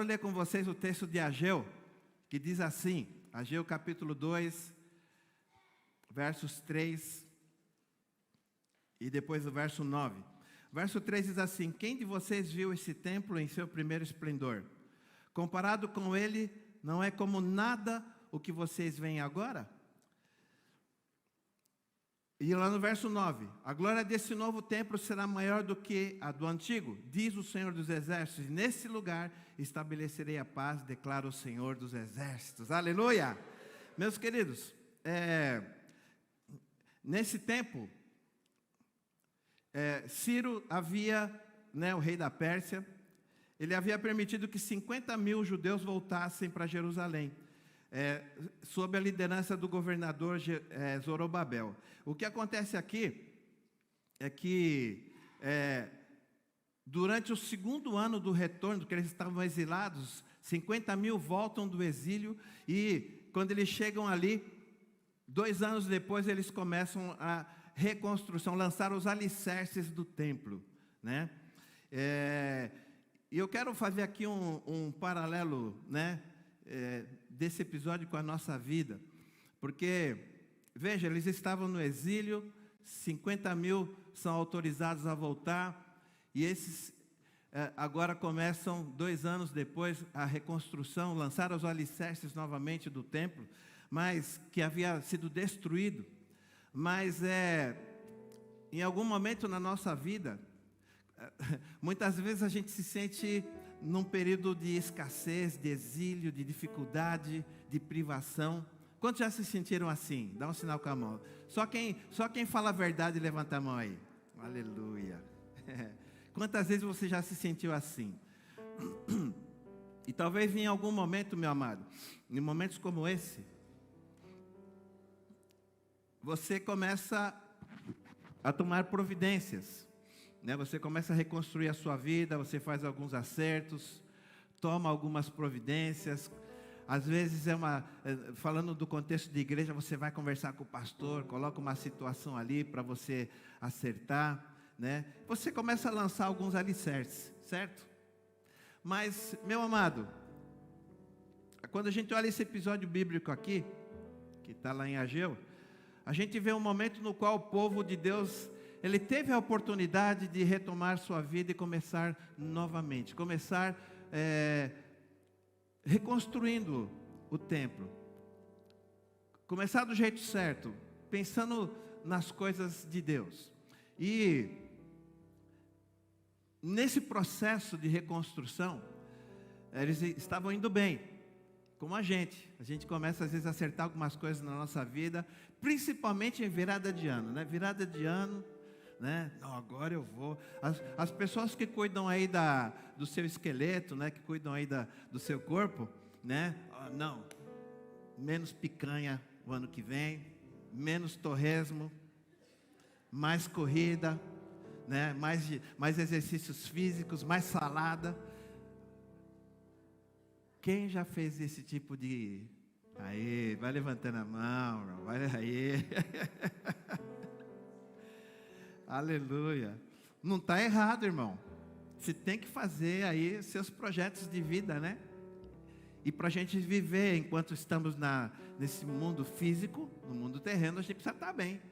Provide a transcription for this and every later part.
quero ler com vocês o texto de Ageu, que diz assim, Ageu capítulo 2, versos 3 e depois o verso 9. Verso 3 diz assim: quem de vocês viu esse templo em seu primeiro esplendor? Comparado com ele, não é como nada o que vocês veem agora? E lá no verso 9, a glória desse novo templo será maior do que a do antigo, diz o Senhor dos Exércitos, e nesse lugar estabelecerei a paz, declara o Senhor dos Exércitos. Aleluia! Meus queridos, nesse tempo, Ciro havia, o rei da Pérsia, ele havia permitido que 50.000 judeus voltassem para Jerusalém, sob a liderança do governador Zorobabel. O que acontece aqui é que durante o segundo ano do retorno, que eles estavam exilados, 50.000 voltam do exílio, e quando eles chegam ali, 2 anos depois eles começam a reconstrução, lançar os alicerces do templo, né? E eu quero fazer aqui um paralelo, desse episódio com a nossa vida, porque, veja, eles estavam no exílio, 50.000 são autorizados a voltar, e esses agora começam, 2 anos depois, a reconstrução, lançar os alicerces novamente do templo, mas que havia sido destruído. Mas em algum momento na nossa vida, muitas vezes a gente se sente num período de escassez, de exílio, de dificuldade, de privação. Quantos já se sentiram assim? Dá um sinal com a mão. Só quem fala a verdade, levanta a mão aí. Aleluia. Quantas vezes você já se sentiu assim? E talvez em algum momento, meu amado, em momentos como esse, você começa a tomar providências, Você começa a reconstruir a sua vida, você faz alguns acertos, toma algumas providências. Às vezes falando do contexto de igreja, você vai conversar com o pastor, coloca uma situação ali para você acertar, Você começa a lançar alguns alicerces, certo? Mas, meu amado, quando a gente olha esse episódio bíblico aqui, que está lá em Ageu, a gente vê um momento no qual o povo de Deus, ele teve a oportunidade de retomar sua vida e começar novamente, começar reconstruindo o templo, começar do jeito certo, pensando nas coisas de Deus. E nesse processo de reconstrução, eles estavam indo bem, como a gente começa às vezes a acertar algumas coisas na nossa vida, principalmente em virada de ano, Virada de ano, Não, agora eu vou. As pessoas que cuidam aí do seu esqueleto, que cuidam aí do seu corpo, não, menos picanha o ano que vem, menos torresmo, mais corrida, mais exercícios físicos, mais salada. Quem já fez esse tipo de... Aí, vai levantando a mão, vai aí. Aleluia. Não está errado, irmão. Você tem que fazer aí seus projetos de vida, E para a gente viver enquanto estamos nesse mundo físico, no mundo terreno, a gente precisa estar bem.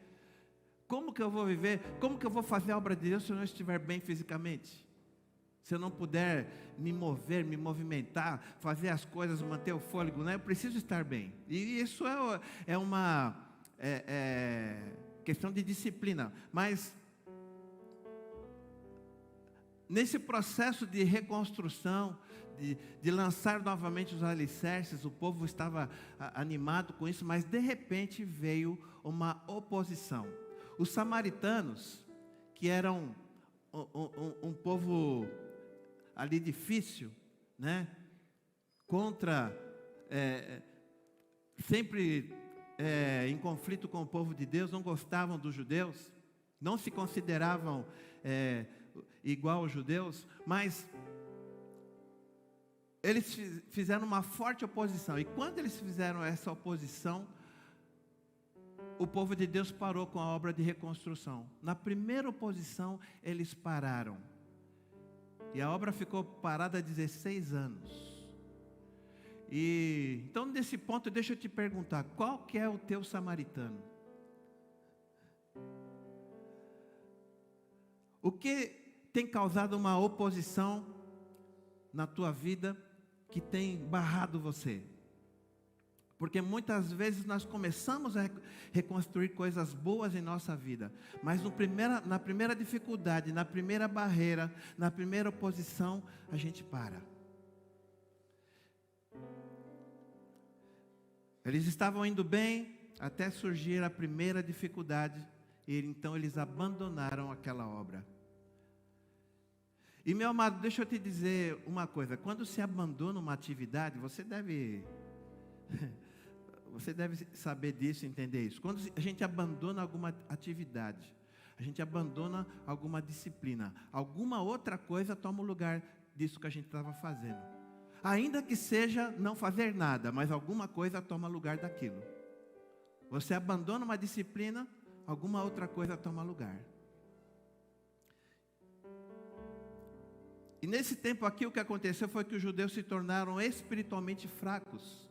Como que eu vou viver? Como que eu vou fazer a obra de Deus se eu não estiver bem fisicamente? Se eu não puder me mover, me movimentar, fazer as coisas, manter o fôlego, Eu preciso estar bem. E isso é uma questão de disciplina. Mas nesse processo de reconstrução, de lançar novamente os alicerces, o povo estava animado com isso, mas de repente veio uma oposição. Os samaritanos, que eram um povo ali difícil, contra, sempre em conflito com o povo de Deus, não gostavam dos judeus, não se consideravam igual aos judeus, mas eles fizeram uma forte oposição, e quando eles fizeram essa oposição, o povo de Deus parou com a obra de reconstrução. Na primeira oposição, eles pararam. E a obra ficou parada há 16 anos. E então, nesse ponto, deixa eu te perguntar, qual que é o teu samaritano? O que tem causado uma oposição na tua vida que tem barrado você? Porque muitas vezes nós começamos a reconstruir coisas boas em nossa vida, mas na primeira dificuldade, na primeira barreira, na primeira oposição, a gente para. Eles estavam indo bem até surgir a primeira dificuldade, e então eles abandonaram aquela obra. E meu amado, deixa eu te dizer uma coisa, quando se abandona uma atividade, você deve saber disso, entender isso. Quando a gente abandona alguma atividade, a gente abandona alguma disciplina, alguma outra coisa toma o lugar disso que a gente estava fazendo. Ainda que seja não fazer nada, mas alguma coisa toma lugar daquilo. Você abandona uma disciplina, alguma outra coisa toma lugar. E nesse tempo aqui o que aconteceu foi que os judeus se tornaram espiritualmente fracos.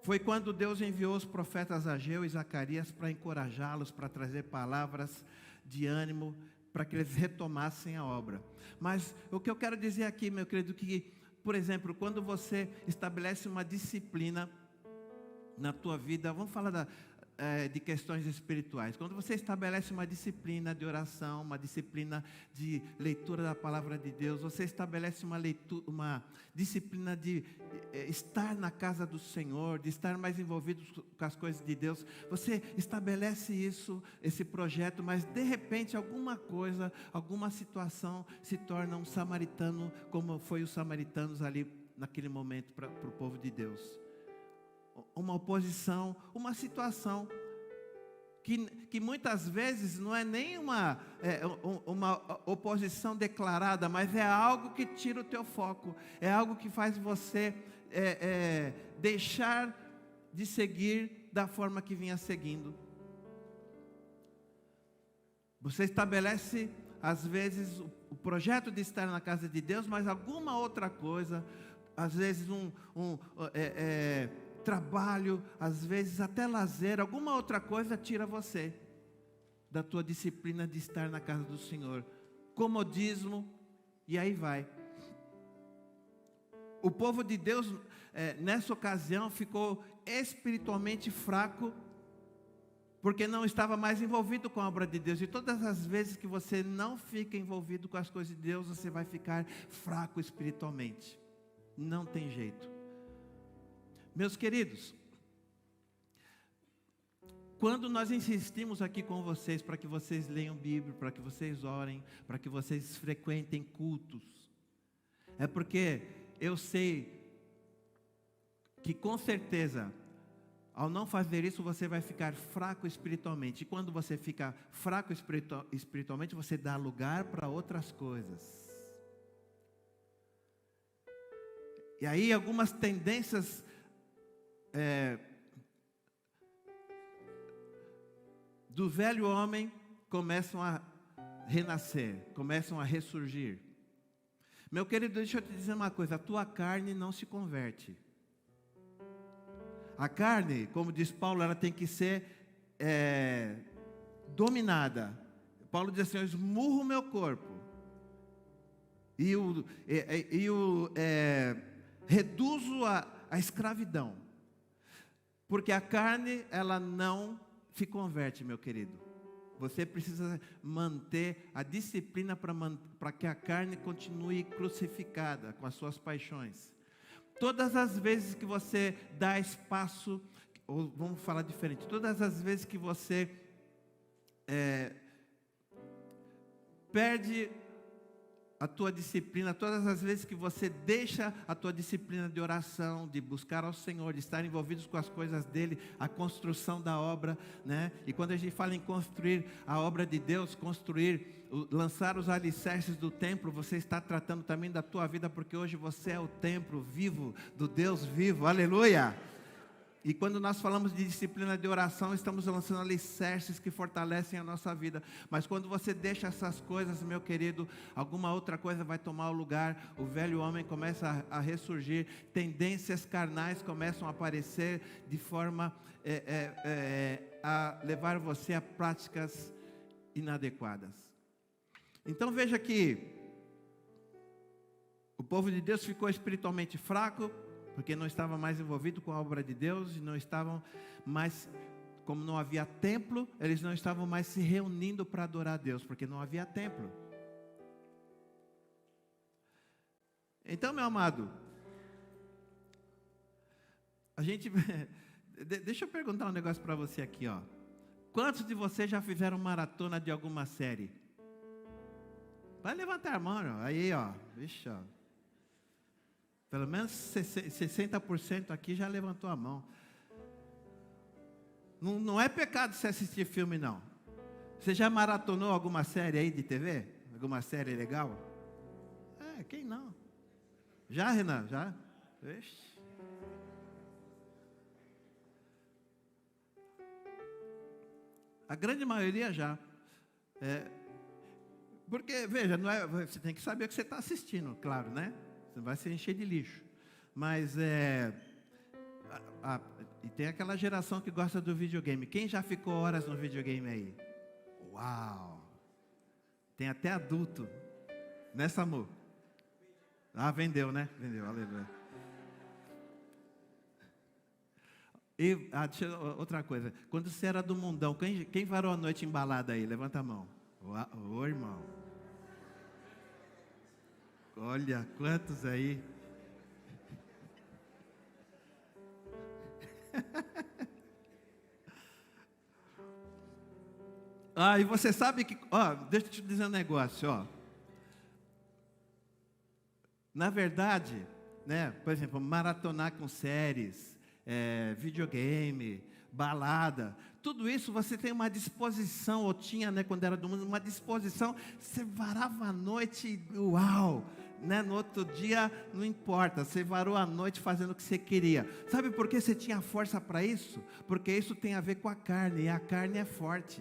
Foi quando Deus enviou os profetas Ageu e Zacarias para encorajá-los, para trazer palavras de ânimo, para que eles retomassem a obra. Mas o que eu quero dizer aqui, meu querido, que, por exemplo, quando você estabelece uma disciplina na tua vida, vamos falar de questões espirituais. Quando você estabelece uma disciplina de oração, uma disciplina de leitura da palavra de Deus, você estabelece uma disciplina de estar na casa do Senhor, de estar mais envolvido com as coisas de Deus, você estabelece esse projeto, mas de repente alguma coisa, alguma situação se torna um samaritano, como foi os samaritanos ali naquele momento para o povo de Deus. Uma oposição, uma situação que muitas vezes não é nem uma oposição declarada, mas é algo que tira o teu foco, é algo que faz você deixar de seguir da forma que vinha seguindo. Você estabelece às vezes o projeto de estar na casa de Deus, mas alguma outra coisa, às vezes trabalho, às vezes até lazer, alguma outra coisa tira você da tua disciplina de estar na casa do Senhor. Comodismo, e aí vai. O povo de Deus, nessa ocasião, ficou espiritualmente fraco, porque não estava mais envolvido com a obra de Deus. E todas as vezes que você não fica envolvido com as coisas de Deus, você vai ficar fraco espiritualmente. Não tem jeito. Meus queridos, quando nós insistimos aqui com vocês para que vocês leiam Bíblia, para que vocês orem, para que vocês frequentem cultos, é porque eu sei que com certeza, ao não fazer isso, você vai ficar fraco espiritualmente. E quando você fica fraco espiritualmente, você dá lugar para outras coisas. E aí algumas tendências do velho homem começam a renascer, começam a ressurgir. Meu querido, deixa eu te dizer uma coisa, a tua carne não se converte. A carne, como diz Paulo, ela tem que ser dominada. Paulo diz assim: eu esmurro o meu corpo e reduzo a escravidão. Porque a carne, ela não se converte, meu querido. Você precisa manter a disciplina para que a carne continue crucificada com as suas paixões. Todas as vezes que você dá espaço, ou vamos falar diferente, todas as vezes que você perde a tua disciplina, todas as vezes que você deixa a tua disciplina de oração, de buscar ao Senhor, de estar envolvidos com as coisas dele, a construção da obra, né? E quando a gente fala em construir a obra de Deus, lançar os alicerces do templo, você está tratando também da tua vida, porque hoje você é o templo vivo do Deus vivo, aleluia! E quando nós falamos de disciplina de oração, estamos lançando alicerces que fortalecem a nossa vida. Mas quando você deixa essas coisas, meu querido, alguma outra coisa vai tomar o lugar. O velho homem começa a ressurgir. Tendências carnais começam a aparecer de forma a levar você a práticas inadequadas. Então veja que o povo de Deus ficou espiritualmente fraco, porque não estava mais envolvido com a obra de Deus, e não estavam mais, como não havia templo, eles não estavam mais se reunindo para adorar a Deus, porque não havia templo. Então, meu amado, deixa eu perguntar um negócio para você aqui, ó. Quantos de vocês já fizeram maratona de alguma série? Vai levantar a mão, ó. Aí, ó, vixe, ó. Pelo menos 60% aqui já levantou a mão. Não é pecado você assistir filme, não. Você já maratonou alguma série aí de TV? Alguma série legal? Quem não? Já, Renan? Já? Ixi. A grande maioria já. Porque, veja, você tem que saber o que você está assistindo, claro, né? Você vai se encher de lixo. Mas e tem aquela geração que gosta do videogame. Quem já ficou horas no videogame aí? Uau! Tem até adulto. Né, Samu? Vendeu, né? Vendeu, aleluia. E outra coisa. Quando você era do mundão, quem varou a noite embalada aí? Levanta a mão. Ô, irmão. Olha, quantos aí. E você sabe que, deixa eu te dizer um negócio, ó. Na verdade, né, por exemplo, maratonar com séries, videogame, balada, tudo isso você tem uma disposição, ou tinha, né, quando era do mundo, uma disposição, você varava a noite, uau, né, no outro dia, não importa, você varou a noite fazendo o que você queria. Sabe por que você tinha força para isso? Porque isso tem a ver com a carne, e a carne é forte.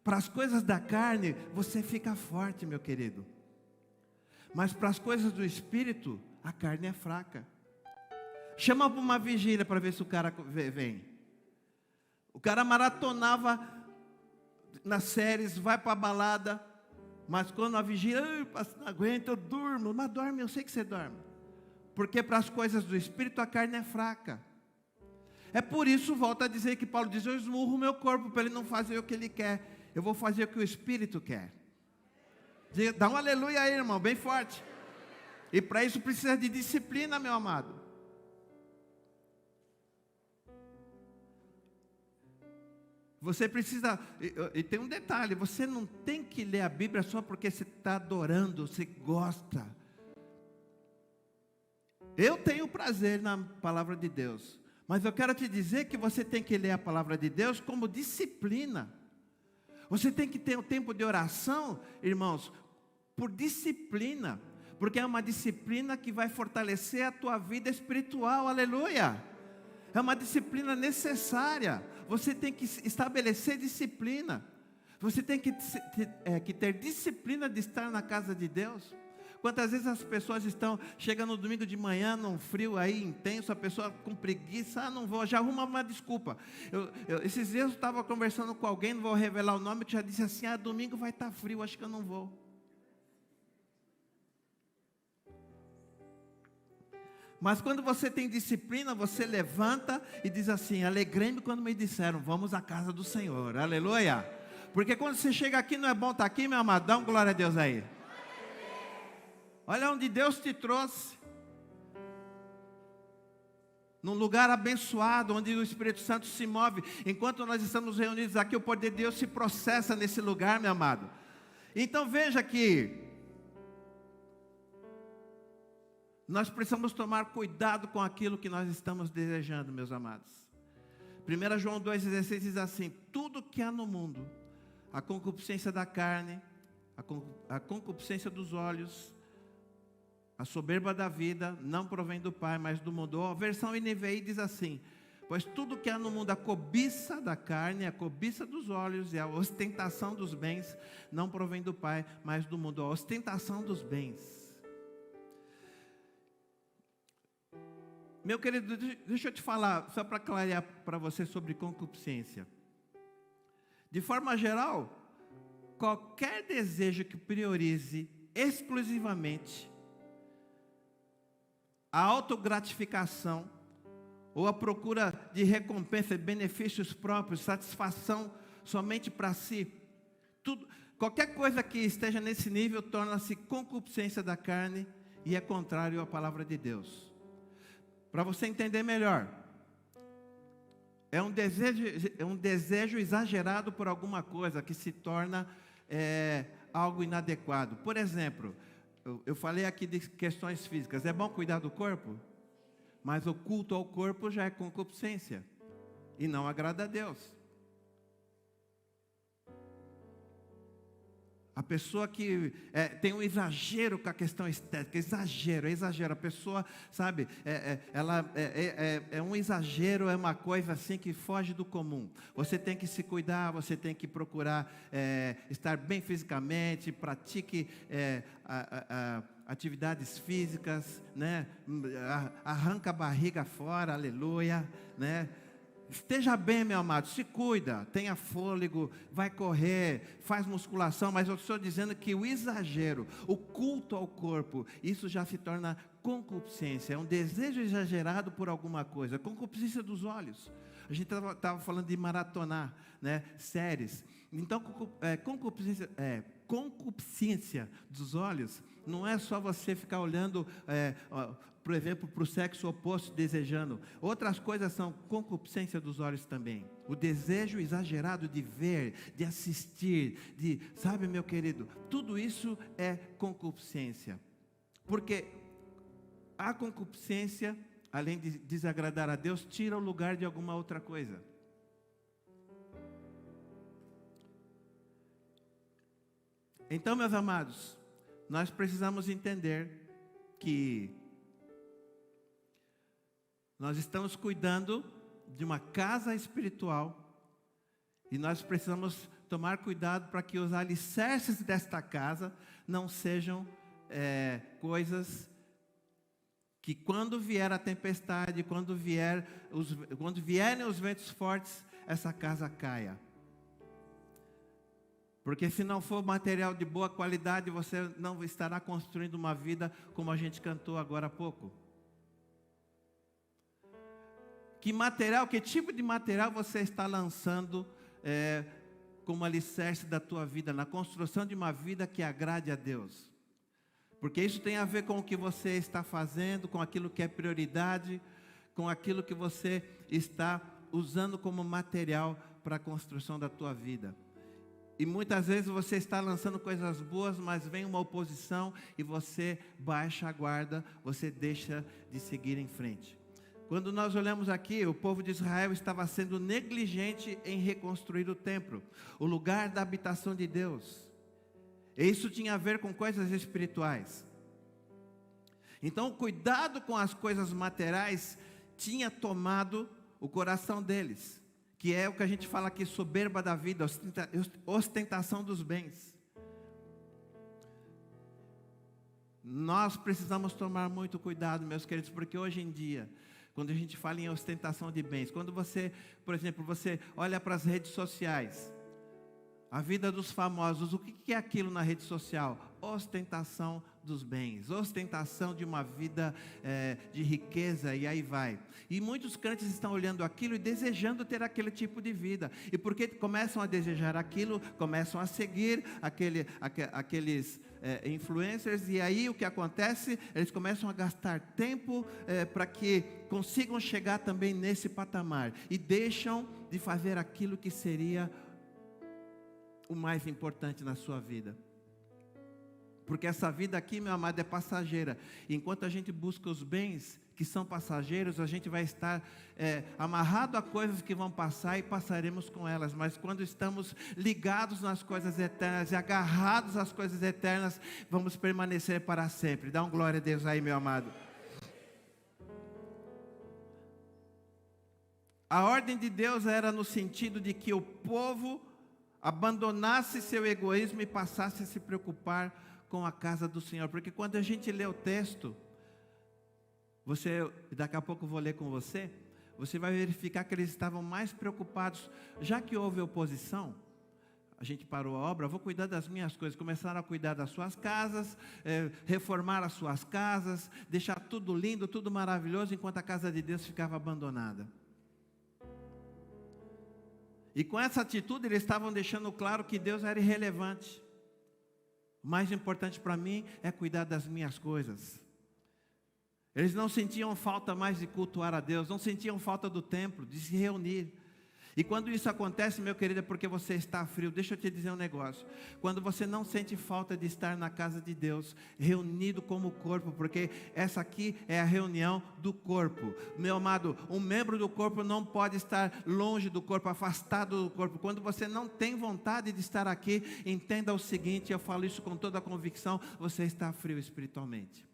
Para as coisas da carne, você fica forte, meu querido. Mas para as coisas do Espírito, a carne é fraca. Chama para uma vigília para ver se o cara vem. O cara maratonava nas séries, vai para a balada, mas quando a vigília, não aguento, eu durmo. Mas dorme, eu sei que você dorme. Porque para as coisas do Espírito, a carne é fraca. É por isso, volta a dizer que Paulo diz, eu esmurro o meu corpo para ele não fazer o que ele quer. Eu vou fazer o que o Espírito quer. Dá um aleluia aí, irmão, bem forte. E para isso precisa de disciplina, meu amado. Você precisa, e tem um detalhe, você não tem que ler a Bíblia só porque você está adorando, você gosta. Eu tenho prazer na palavra de Deus, mas eu quero te dizer que você tem que ler a palavra de Deus como disciplina. Você tem que ter um tempo de oração, irmãos, por disciplina, porque é uma disciplina que vai fortalecer a tua vida espiritual, aleluia. É uma disciplina necessária. Você tem que estabelecer disciplina. Você tem que ter disciplina de estar na casa de Deus. Quantas vezes as pessoas chegam no domingo de manhã, num frio aí intenso, a pessoa com preguiça, não vou, já arruma uma desculpa. Esses dias eu estava conversando com alguém, não vou revelar o nome, que já disse assim, domingo vai estar frio, acho que eu não vou. Mas quando você tem disciplina, você levanta e diz assim, alegrei-me quando me disseram, vamos à casa do Senhor, aleluia. Porque quando você chega aqui, não é bom estar aqui, meu amado, dá um glória a Deus aí. Olha onde Deus te trouxe. Num lugar abençoado, onde o Espírito Santo se move. Enquanto nós estamos reunidos aqui, o poder de Deus se processa nesse lugar, meu amado. Então veja que nós precisamos tomar cuidado com aquilo que nós estamos desejando, meus amados. 1 João 2,16 diz assim, tudo que há no mundo, a concupiscência da carne, a concupiscência dos olhos, A soberba da vida não provém do Pai, mas do mundo. A versão NVI diz assim: pois tudo que há no mundo, a cobiça da carne, a cobiça dos olhos e a ostentação dos bens, não provém do Pai, mas do mundo. A ostentação dos bens. Meu querido, deixa eu te falar, só para clarear para você sobre concupiscência. De forma geral, qualquer desejo que priorize exclusivamente a autogratificação ou a procura de recompensa e benefícios próprios, satisfação somente para si, qualquer coisa que esteja nesse nível torna-se concupiscência da carne e é contrário à palavra de Deus. Para você entender melhor, é um desejo exagerado por alguma coisa que se torna algo inadequado. Por exemplo, eu falei aqui de questões físicas. É bom cuidar do corpo? Mas o culto ao corpo já é concupiscência e não agrada a Deus. A pessoa que tem um exagero com a questão estética, exagero. A pessoa, sabe, ela é um exagero, é uma coisa assim que foge do comum. Você tem que se cuidar, você tem que procurar estar bem fisicamente, pratique atividades físicas, né? Arranca a barriga fora, aleluia, né? Esteja bem, meu amado, se cuida, tenha fôlego, vai correr, faz musculação, mas eu estou dizendo que o exagero, o culto ao corpo, isso já se torna concupiscência, é um desejo exagerado por alguma coisa, concupiscência dos olhos. A gente estava falando de maratonar, né, séries. Então, concupiscência dos olhos não é só você ficar olhando, por exemplo, para o sexo oposto desejando. Outras coisas são concupiscência dos olhos também. O desejo exagerado de ver, de assistir, sabe, meu querido, tudo isso é concupiscência. Porque a concupiscência, além de desagradar a Deus, tira o lugar de alguma outra coisa. Então, meus amados, nós precisamos entender que nós estamos cuidando de uma casa espiritual e nós precisamos tomar cuidado para que os alicerces desta casa não sejam coisas que quando vier a tempestade, quando vierem os ventos fortes, essa casa caia. Porque se não for material de boa qualidade, você não estará construindo uma vida como a gente cantou agora há pouco. Que tipo de material você está lançando como alicerce da tua vida, na construção de uma vida que agrade a Deus? Porque isso tem a ver com o que você está fazendo, com aquilo que é prioridade, com aquilo que você está usando como material para a construção da tua vida. E muitas vezes você está lançando coisas boas, mas vem uma oposição e você baixa a guarda, você deixa de seguir em frente. Quando nós olhamos aqui, o povo de Israel estava sendo negligente em reconstruir o templo, o lugar da habitação de Deus. E isso tinha a ver com coisas espirituais. Então, o cuidado com as coisas materiais tinha tomado o coração deles, que é o que a gente fala aqui, soberba da vida, ostentação dos bens. Nós precisamos tomar muito cuidado, meus queridos, porque hoje em dia, quando a gente fala em ostentação de bens, quando você, por exemplo, você olha para as redes sociais, a vida dos famosos, o que é aquilo na rede social? Ostentação dos bens, ostentação de uma vida de riqueza, e aí vai. E muitos crentes estão olhando aquilo e desejando ter aquele tipo de vida. E porque começam a desejar aquilo, começam a seguir aqueles influencers, e aí o que acontece? Eles começam a gastar tempo para que consigam chegar também nesse patamar. E deixam de fazer aquilo que seria o mais importante na sua vida. Porque essa vida aqui, meu amado, é passageira. Enquanto a gente busca os bens que são passageiros, a gente vai estar amarrado a coisas que vão passar e passaremos com elas. Mas quando estamos ligados nas coisas eternas e agarrados às coisas eternas, vamos permanecer para sempre. Dá um glória a Deus aí, meu amado. A ordem de Deus era no sentido de que o povo abandonasse seu egoísmo e passasse a se preocupar com a casa do Senhor. Porque quando a gente lê o texto, daqui a pouco eu vou ler com você, você vai verificar que eles estavam mais preocupados, já que houve oposição, a gente parou a obra, vou cuidar das minhas coisas, começaram a cuidar das suas casas, reformar as suas casas, deixar tudo lindo, tudo maravilhoso, enquanto a casa de Deus ficava abandonada. E com essa atitude eles estavam deixando claro que Deus era irrelevante. O mais importante para mim é cuidar das minhas coisas. Eles não sentiam falta mais de cultuar a Deus, não sentiam falta do templo, de se reunir. E quando isso acontece, meu querido, é porque você está frio. Deixa eu te dizer um negócio. Quando você não sente falta de estar na casa de Deus, reunido como corpo, porque essa aqui é a reunião do corpo. Meu amado, um membro do corpo não pode estar longe do corpo, afastado do corpo. Quando você não tem vontade de estar aqui, entenda o seguinte, eu falo isso com toda a convicção, você está frio espiritualmente.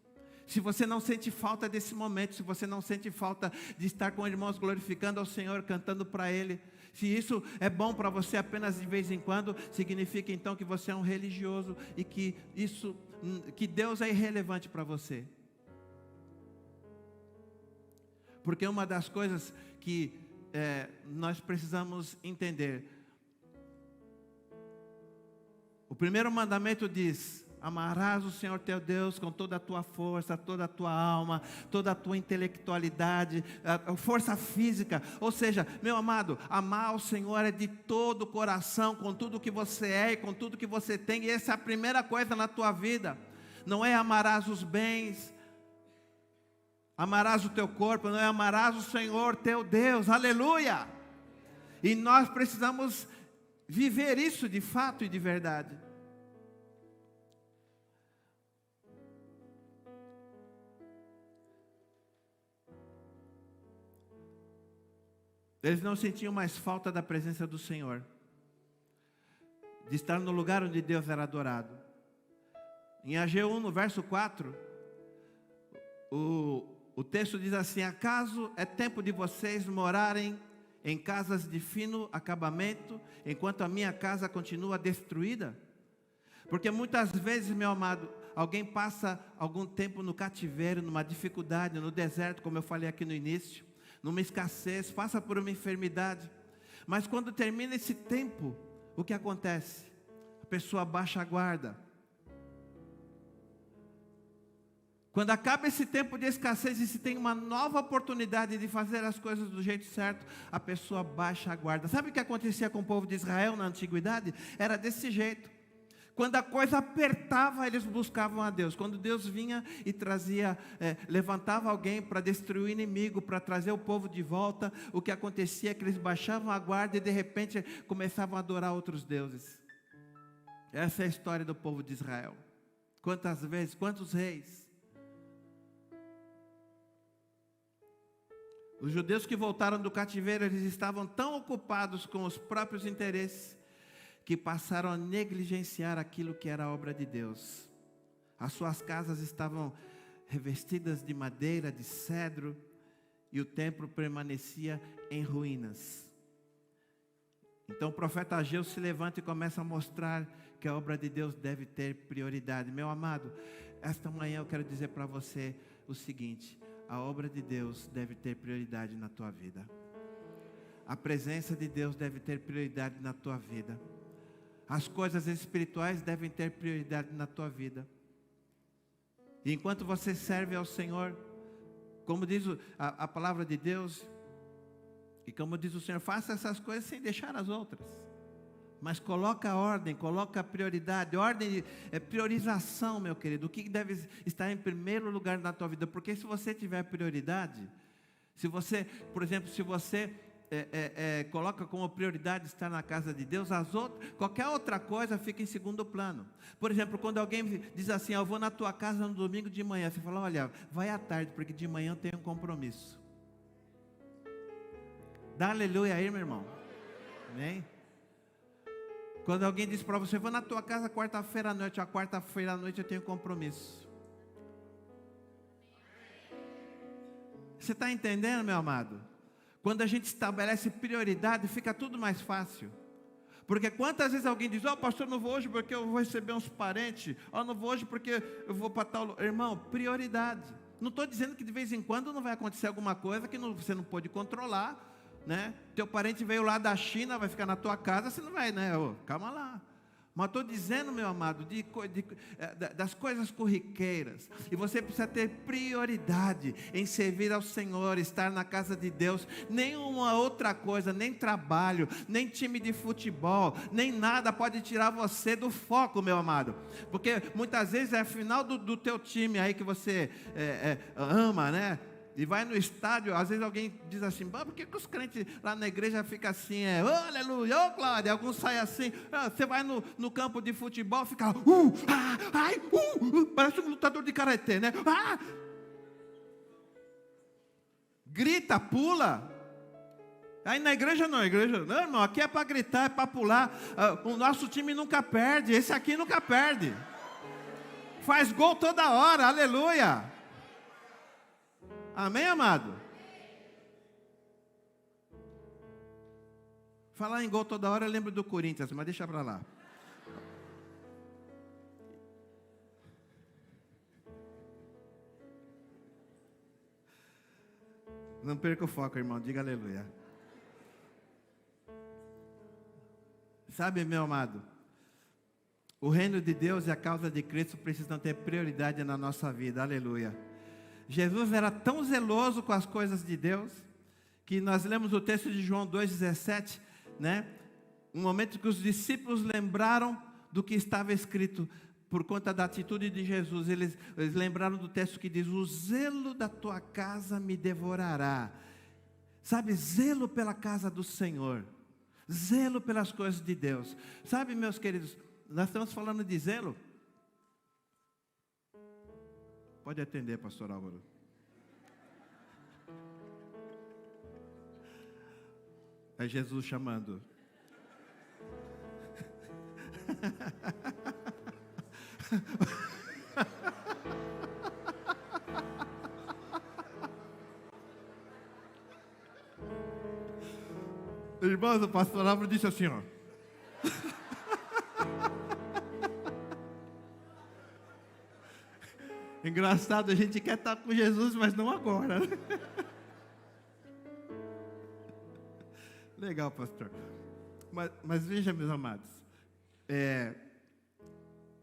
Se você não sente falta desse momento, se você não sente falta de estar com irmãos glorificando ao Senhor, cantando para Ele, se isso é bom para você apenas de vez em quando, significa então que você é um religioso e que Deus é irrelevante para você. Porque uma das coisas que nós precisamos entender, o primeiro mandamento diz: amarás o Senhor teu Deus com toda a tua força, toda a tua alma, toda a tua intelectualidade, a força física. Ou seja, meu amado, amar o Senhor é de todo o coração, com tudo que você é e com tudo que você tem. E essa é a primeira coisa na tua vida. Não é amarás os bens, amarás o teu corpo, não é amarás o Senhor teu Deus. Aleluia! E nós precisamos viver isso de fato e de verdade. Eles não sentiam mais falta da presença do Senhor, de estar no lugar onde Deus era adorado. Em Ageu 1, no verso 4, o texto diz assim: acaso é tempo de vocês morarem em casas de fino acabamento, enquanto a minha casa continua destruída? Porque muitas vezes, meu amado, alguém passa algum tempo no cativeiro, numa dificuldade, no deserto, como eu falei aqui no início, numa escassez, passa por uma enfermidade, mas quando termina esse tempo, o que acontece? A pessoa baixa a guarda. Quando acaba esse tempo de escassez e se tem uma nova oportunidade de fazer as coisas do jeito certo, a pessoa baixa a guarda. Sabe o que acontecia com o povo de Israel na antiguidade? Era desse jeito. Quando a coisa apertava, eles buscavam a Deus. Quando Deus vinha e trazia, levantava alguém para destruir o inimigo, para trazer o povo de volta, o que acontecia é que eles baixavam a guarda e de repente começavam a adorar outros deuses. Essa é a história do povo de Israel. Quantas vezes, quantos reis? Os judeus que voltaram do cativeiro, eles estavam tão ocupados com os próprios interesses, que passaram a negligenciar aquilo que era a obra de Deus. As suas casas estavam revestidas de madeira, de cedro, e o templo permanecia em ruínas. Então o profeta Ageu se levanta e começa a mostrar que a obra de Deus deve ter prioridade. Meu amado, esta manhã eu quero dizer para você o seguinte: a obra de Deus deve ter prioridade na tua vida. A presença de Deus deve ter prioridade na tua vida. As coisas espirituais devem ter prioridade na tua vida. E enquanto você serve ao Senhor, como diz a palavra de Deus, e como diz o Senhor, faça essas coisas sem deixar as outras. Mas coloca a ordem, coloca a prioridade. Ordem é priorização, meu querido. O que deve estar em primeiro lugar na tua vida? Porque se você tiver prioridade, se você, por exemplo, se você coloca como prioridade estar na casa de Deus, qualquer outra coisa fica em segundo plano. Por exemplo, quando alguém diz assim, eu vou na tua casa no domingo de manhã, você fala, olha, vai à tarde, porque de manhã eu tenho um compromisso. Dá aleluia aí, meu irmão. Amém? Quando alguém diz para você, vou na tua casa quarta-feira à noite, a quarta-feira à noite eu tenho compromisso. Você está entendendo, meu amado? Quando a gente estabelece prioridade, fica tudo mais fácil. Porque quantas vezes alguém diz, pastor, não vou hoje porque eu vou receber uns parentes, não vou hoje porque eu vou para tal... Irmão, prioridade. Não estou dizendo que de vez em quando não vai acontecer alguma coisa que você não pode controlar, né? Teu parente veio lá da China, vai ficar na tua casa, você não vai, né? Calma lá. Mas estou dizendo, meu amado, das coisas corriqueiras. E você precisa ter prioridade em servir ao Senhor, estar na casa de Deus. Nenhuma outra coisa, nem trabalho, nem time de futebol, nem nada pode tirar você do foco, meu amado. Porque muitas vezes é a final do teu time aí que você ama, né? E vai no estádio, às vezes alguém diz assim, por que os crentes lá na igreja ficam assim, aleluia, glória, alguns saem assim, você vai no campo de futebol, fica, parece um lutador de karatê, né? Grita, pula. Aí na igreja não, irmão, aqui é para gritar, é para pular, o nosso time nunca perde, esse aqui nunca perde, faz gol toda hora, aleluia. Amém, amado? Falar em gol toda hora, eu lembro do Corinthians, mas deixa para lá. Não perca o foco, irmão, diga aleluia. Sabe, meu amado, o reino de Deus e a causa de Cristo precisam ter prioridade na nossa vida, aleluia. Jesus era tão zeloso com as coisas de Deus, que nós lemos o texto de João 2,17, né? Um momento que os discípulos lembraram do que estava escrito, por conta da atitude de Jesus, eles lembraram do texto que diz, o zelo da tua casa me devorará. Sabe, zelo pela casa do Senhor, zelo pelas coisas de Deus. Sabe, meus queridos, nós estamos falando de zelo. Pode atender, pastor Álvaro. É Jesus chamando. Irmãos, o pastor Álvaro disse assim, Engraçado, a gente quer estar com Jesus, mas não agora. Legal, pastor. Mas veja, meus amados,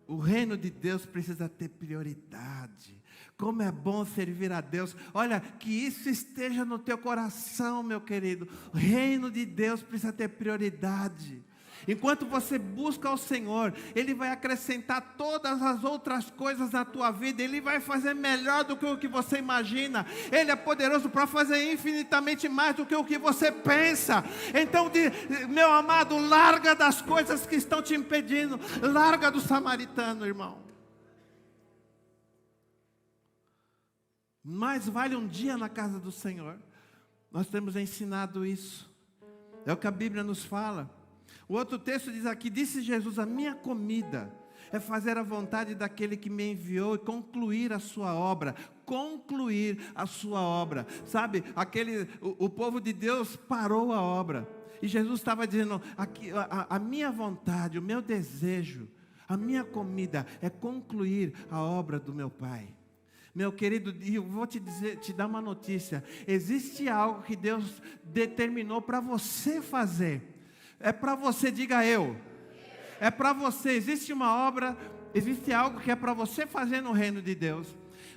o reino de Deus precisa ter prioridade. Como é bom servir a Deus. Olha, que isso esteja no teu coração, meu querido. O reino de Deus precisa ter prioridade. Enquanto você busca ao Senhor, Ele vai acrescentar todas as outras coisas na tua vida. Ele vai fazer melhor do que o que você imagina. Ele é poderoso para fazer infinitamente mais do que o que você pensa. Então, meu amado, larga das coisas que estão te impedindo. Larga do samaritano, irmão. Mais vale um dia na casa do Senhor. Nós temos ensinado isso. É o que a Bíblia nos fala. O outro texto diz aqui, disse Jesus, a minha comida é fazer a vontade daquele que me enviou e concluir a sua obra. Concluir a sua obra. Sabe, o povo de Deus parou a obra. E Jesus estava dizendo, a minha vontade, o meu desejo, a minha comida é concluir a obra do meu Pai. Meu querido, eu vou te dar uma notícia. Existe algo que Deus determinou para você fazer. É para você, diga eu. É para você, existe uma obra, existe algo que é para você fazer no reino de Deus.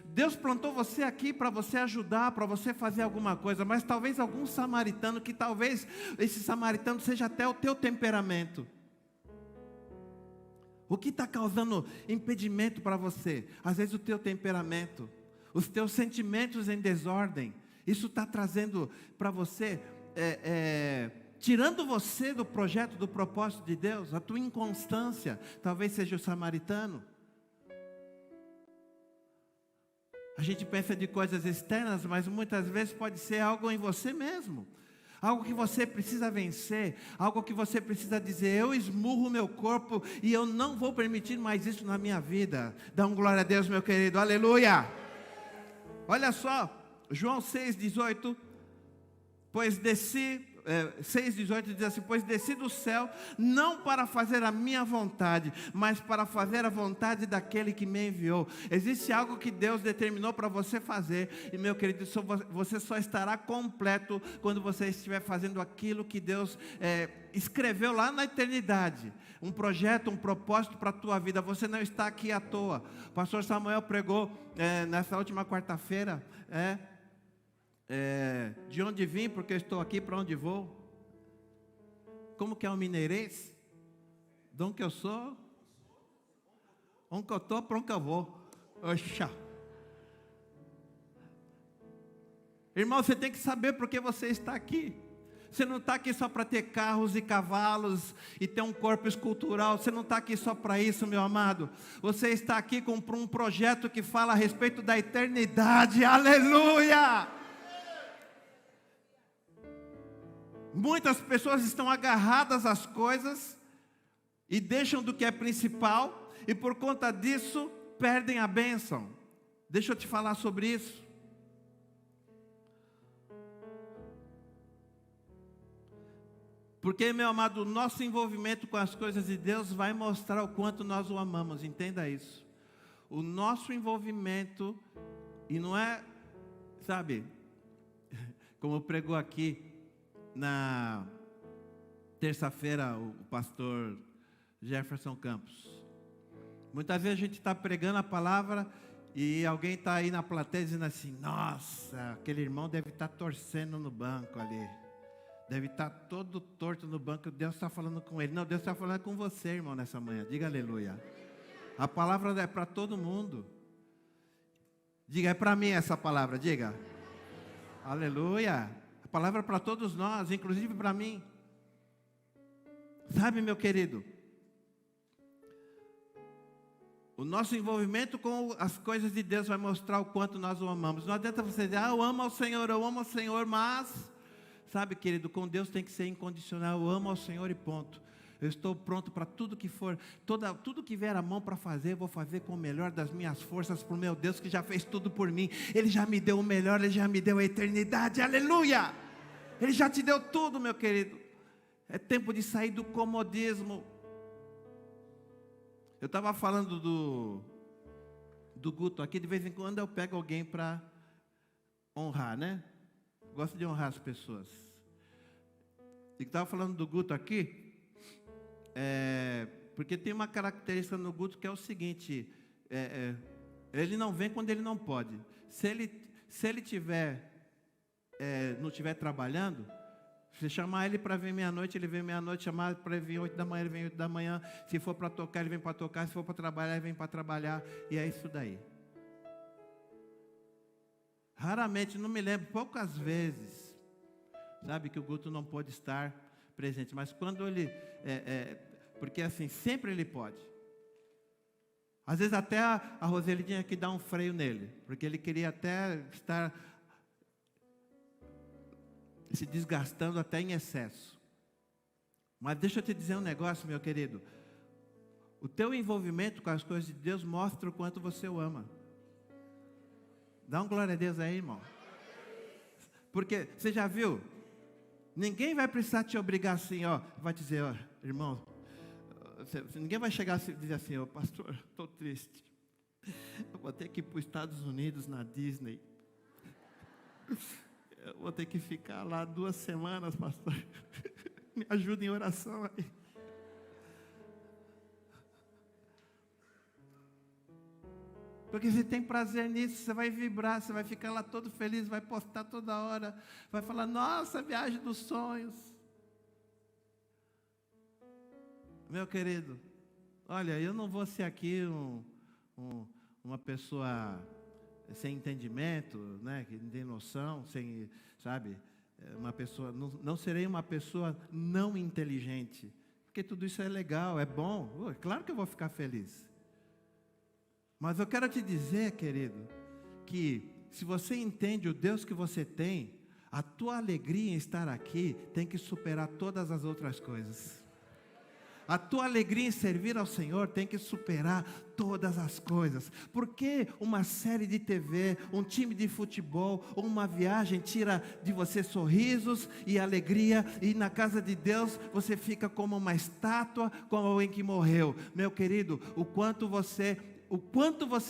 Deus plantou você aqui para você ajudar, para você fazer alguma coisa, mas talvez algum samaritano, que talvez esse samaritano seja até o teu temperamento. O que está causando impedimento para você? Às vezes o teu temperamento, os teus sentimentos em desordem, isso está trazendo para você tirando você do projeto, do propósito de Deus. A tua inconstância talvez seja o samaritano. A gente pensa de coisas externas, mas muitas vezes pode ser algo em você mesmo. Algo que você precisa vencer, algo que você precisa dizer: eu esmurro o meu corpo e eu não vou permitir mais isso na minha vida. Dá um glória a Deus, meu querido, aleluia. Olha só, João 6,18, pois desci, 6,18 diz assim: pois desci do céu, não para fazer a minha vontade, mas para fazer a vontade daquele que me enviou. Existe algo que Deus determinou para você fazer, e meu querido, você só estará completo quando você estiver fazendo aquilo que Deus escreveu lá na eternidade. Um projeto, um propósito para a tua vida. Você não está aqui à toa. O pastor Samuel pregou nessa última quarta-feira, de onde vim, porque eu estou aqui, para onde vou. Como que é o mineirês? De onde que eu sou? Onde que eu estou, para onde que eu vou. Oxa. Irmão, você tem que saber por que você está aqui. Você não está aqui só para ter carros e cavalos e ter um corpo escultural. Você não está aqui só para isso, meu amado. Você está aqui com um projeto que fala a respeito da eternidade. Aleluia! Muitas pessoas estão agarradas às coisas e deixam do que é principal, e por conta disso perdem a bênção. Deixa eu te falar sobre isso. Porque, meu amado, o nosso envolvimento com as coisas de Deus vai mostrar o quanto nós o amamos, entenda isso. O nosso envolvimento, e não é, sabe, como pregou aqui na terça-feira o pastor Jefferson Campos. Muitas vezes a gente está pregando a palavra e alguém está aí na plateia dizendo assim: nossa, aquele irmão deve estar torcendo no banco ali. Deve estar todo torto no banco, Deus está falando com ele. Não, Deus está falando com você, irmão, nessa manhã. Diga aleluia. A palavra é para todo mundo. Diga, é para mim essa palavra, diga. Aleluia. A palavra é para todos nós, inclusive para mim. Sabe, meu querido, o nosso envolvimento com as coisas de Deus vai mostrar o quanto nós o amamos. Não adianta você dizer: eu amo ao Senhor, mas... Sabe, querido, com Deus tem que ser incondicional. Eu amo ao Senhor e ponto. Eu estou pronto para tudo que for, tudo que vier a mão para fazer, eu vou fazer com o melhor das minhas forças, para o meu Deus que já fez tudo por mim. Ele já me deu o melhor, Ele já me deu a eternidade, aleluia! Ele já te deu tudo, meu querido. É tempo de sair do comodismo. Eu estava falando do Guto aqui, de vez em quando eu pego alguém para honrar, né? Gosto de honrar as pessoas. E estava falando do Guto aqui, porque tem uma característica no Guto que é o seguinte: ele não vem quando ele não pode. Se ele não estiver trabalhando, se chamar ele para vir meia-noite, ele vem meia-noite. Chamar para vir 8 da manhã, ele vem 8 da manhã. Se for para tocar, ele vem para tocar. Se for para trabalhar, ele vem para trabalhar. E é isso daí. Raramente, não me lembro, poucas vezes, sabe, que o Guto não pôde estar presente. Mas quando ele, porque assim, sempre ele pode. Às vezes até a Roseli tinha que dar um freio nele, porque ele queria até estar se desgastando até em excesso. Mas deixa eu te dizer um negócio, meu querido. O teu envolvimento com as coisas de Deus mostra o quanto você o ama. Dá um glória a Deus aí, irmão. Porque, você já viu? Ninguém vai precisar te obrigar assim, ó. Vai dizer, ó, irmão. Ninguém vai chegar e dizer assim: ó, pastor, estou triste. Eu vou ter que ir para os Estados Unidos, na Disney. Eu vou ter que ficar lá 2 semanas, pastor. Me ajuda em oração aí. Porque você tem prazer nisso, você vai vibrar, você vai ficar lá todo feliz, vai postar toda hora, vai falar: nossa, viagem dos sonhos. Meu querido, olha, eu não vou ser aqui uma pessoa sem entendimento, né, que não tem noção, sem, sabe, não serei uma pessoa não inteligente, porque tudo isso é legal, é bom, claro que eu vou ficar feliz. Mas eu quero te dizer, querido, que se você entende o Deus que você tem, a tua alegria em estar aqui tem que superar todas as outras coisas. A tua alegria em servir ao Senhor tem que superar todas as coisas. Porque uma série de TV, um time de futebol ou uma viagem tira de você sorrisos e alegria, e na casa de Deus você fica como uma estátua, como alguém que morreu? Meu querido, o quanto você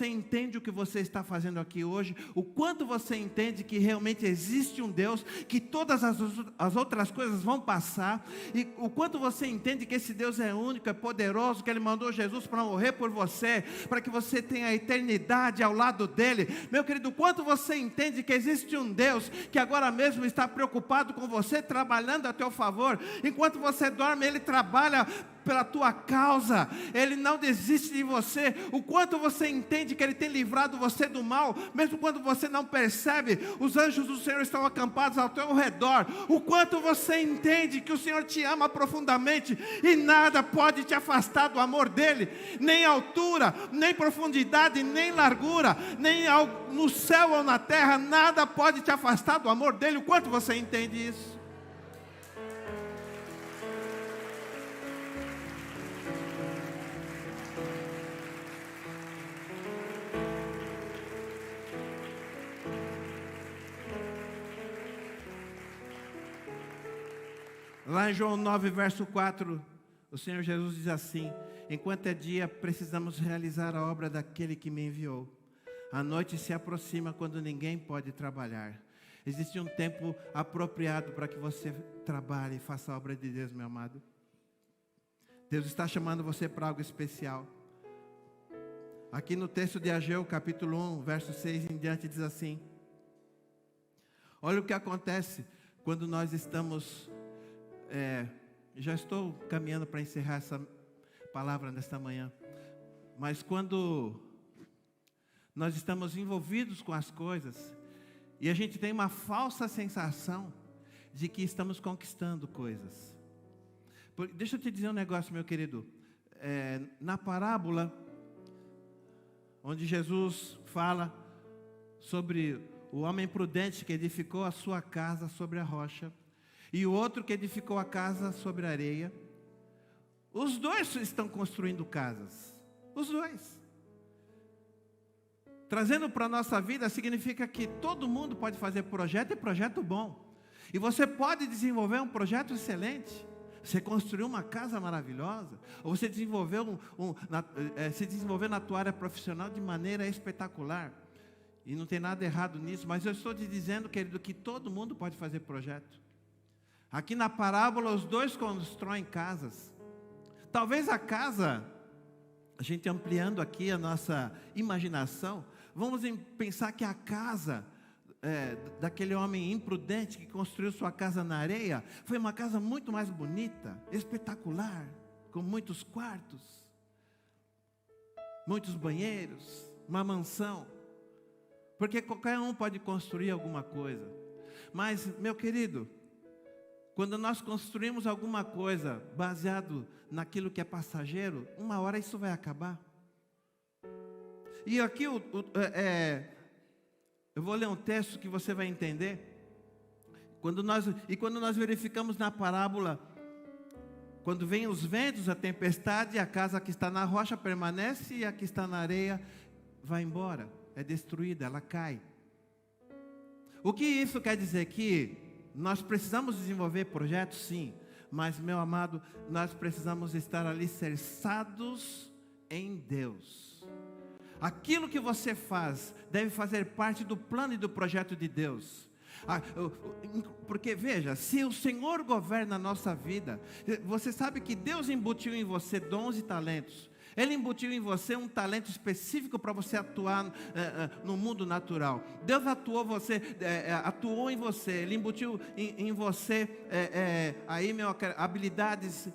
entende o que você está fazendo aqui hoje, o quanto você entende que realmente existe um Deus, que todas as outras coisas vão passar, e o quanto você entende que esse Deus é único, é poderoso, que Ele mandou Jesus para morrer por você, para que você tenha a eternidade ao lado dEle. Meu querido, o quanto você entende que existe um Deus que agora mesmo está preocupado com você, trabalhando a teu favor, enquanto você dorme, Ele trabalha pela tua causa, Ele não desiste de você. O quanto você entende que Ele tem livrado você do mal, mesmo quando você não percebe, os anjos do Senhor estão acampados ao teu redor. O quanto você entende que o Senhor te ama profundamente, e nada pode te afastar do amor dEle, nem altura, nem profundidade, nem largura, nem no céu ou na terra, nada pode te afastar do amor dEle. O quanto você entende isso? Lá em João 9, verso 4, o Senhor Jesus diz assim: enquanto é dia, precisamos realizar a obra daquele que me enviou. A noite se aproxima quando ninguém pode trabalhar. Existe um tempo apropriado para que você trabalhe e faça a obra de Deus, meu amado. Deus está chamando você para algo especial. Aqui no texto de Ageu, capítulo 1, verso 6 em diante, diz assim: olha o que acontece quando nós estamos... já estou caminhando para encerrar essa palavra nesta manhã, mas quando nós estamos envolvidos com as coisas, e a gente tem uma falsa sensação de que estamos conquistando coisas. Deixa eu te dizer um negócio, meu querido. Na parábola, onde Jesus fala sobre o homem prudente que edificou a sua casa sobre a rocha, e o outro que edificou a casa sobre a areia, os dois estão construindo casas. Os dois. Trazendo para a nossa vida, significa que todo mundo pode fazer projeto, e projeto bom. E você pode desenvolver um projeto excelente. Você construiu uma casa maravilhosa, ou você desenvolveu se desenvolver na tua área profissional de maneira espetacular. E não tem nada errado nisso, mas eu estou te dizendo, querido, que todo mundo pode fazer projeto. Aqui na parábola, os dois constroem casas. Talvez a casa, a gente ampliando aqui a nossa imaginação, vamos pensar que a casa daquele homem imprudente que construiu sua casa na areia, foi uma casa muito mais bonita, espetacular, com muitos quartos, muitos banheiros, uma mansão. Porque qualquer um pode construir alguma coisa. Mas, meu querido, quando nós construímos alguma coisa baseado naquilo que é passageiro, uma hora isso vai acabar. E aqui eu vou ler um texto que você vai entender. Quando nós verificamos na parábola, quando vem os ventos, a tempestade, a casa que está na rocha permanece, e a que está na areia vai embora, é destruída, ela cai. O que isso quer dizer? Que nós precisamos desenvolver projetos, sim, mas, meu amado, nós precisamos estar alicerçados em Deus. Aquilo que você faz deve fazer parte do plano e do projeto de Deus. Porque veja, se o Senhor governa a nossa vida, você sabe que Deus embutiu em você dons e talentos. Ele embutiu em você um talento específico para você atuar no mundo natural. Deus atuou em você. Ele embutiu em você habilidades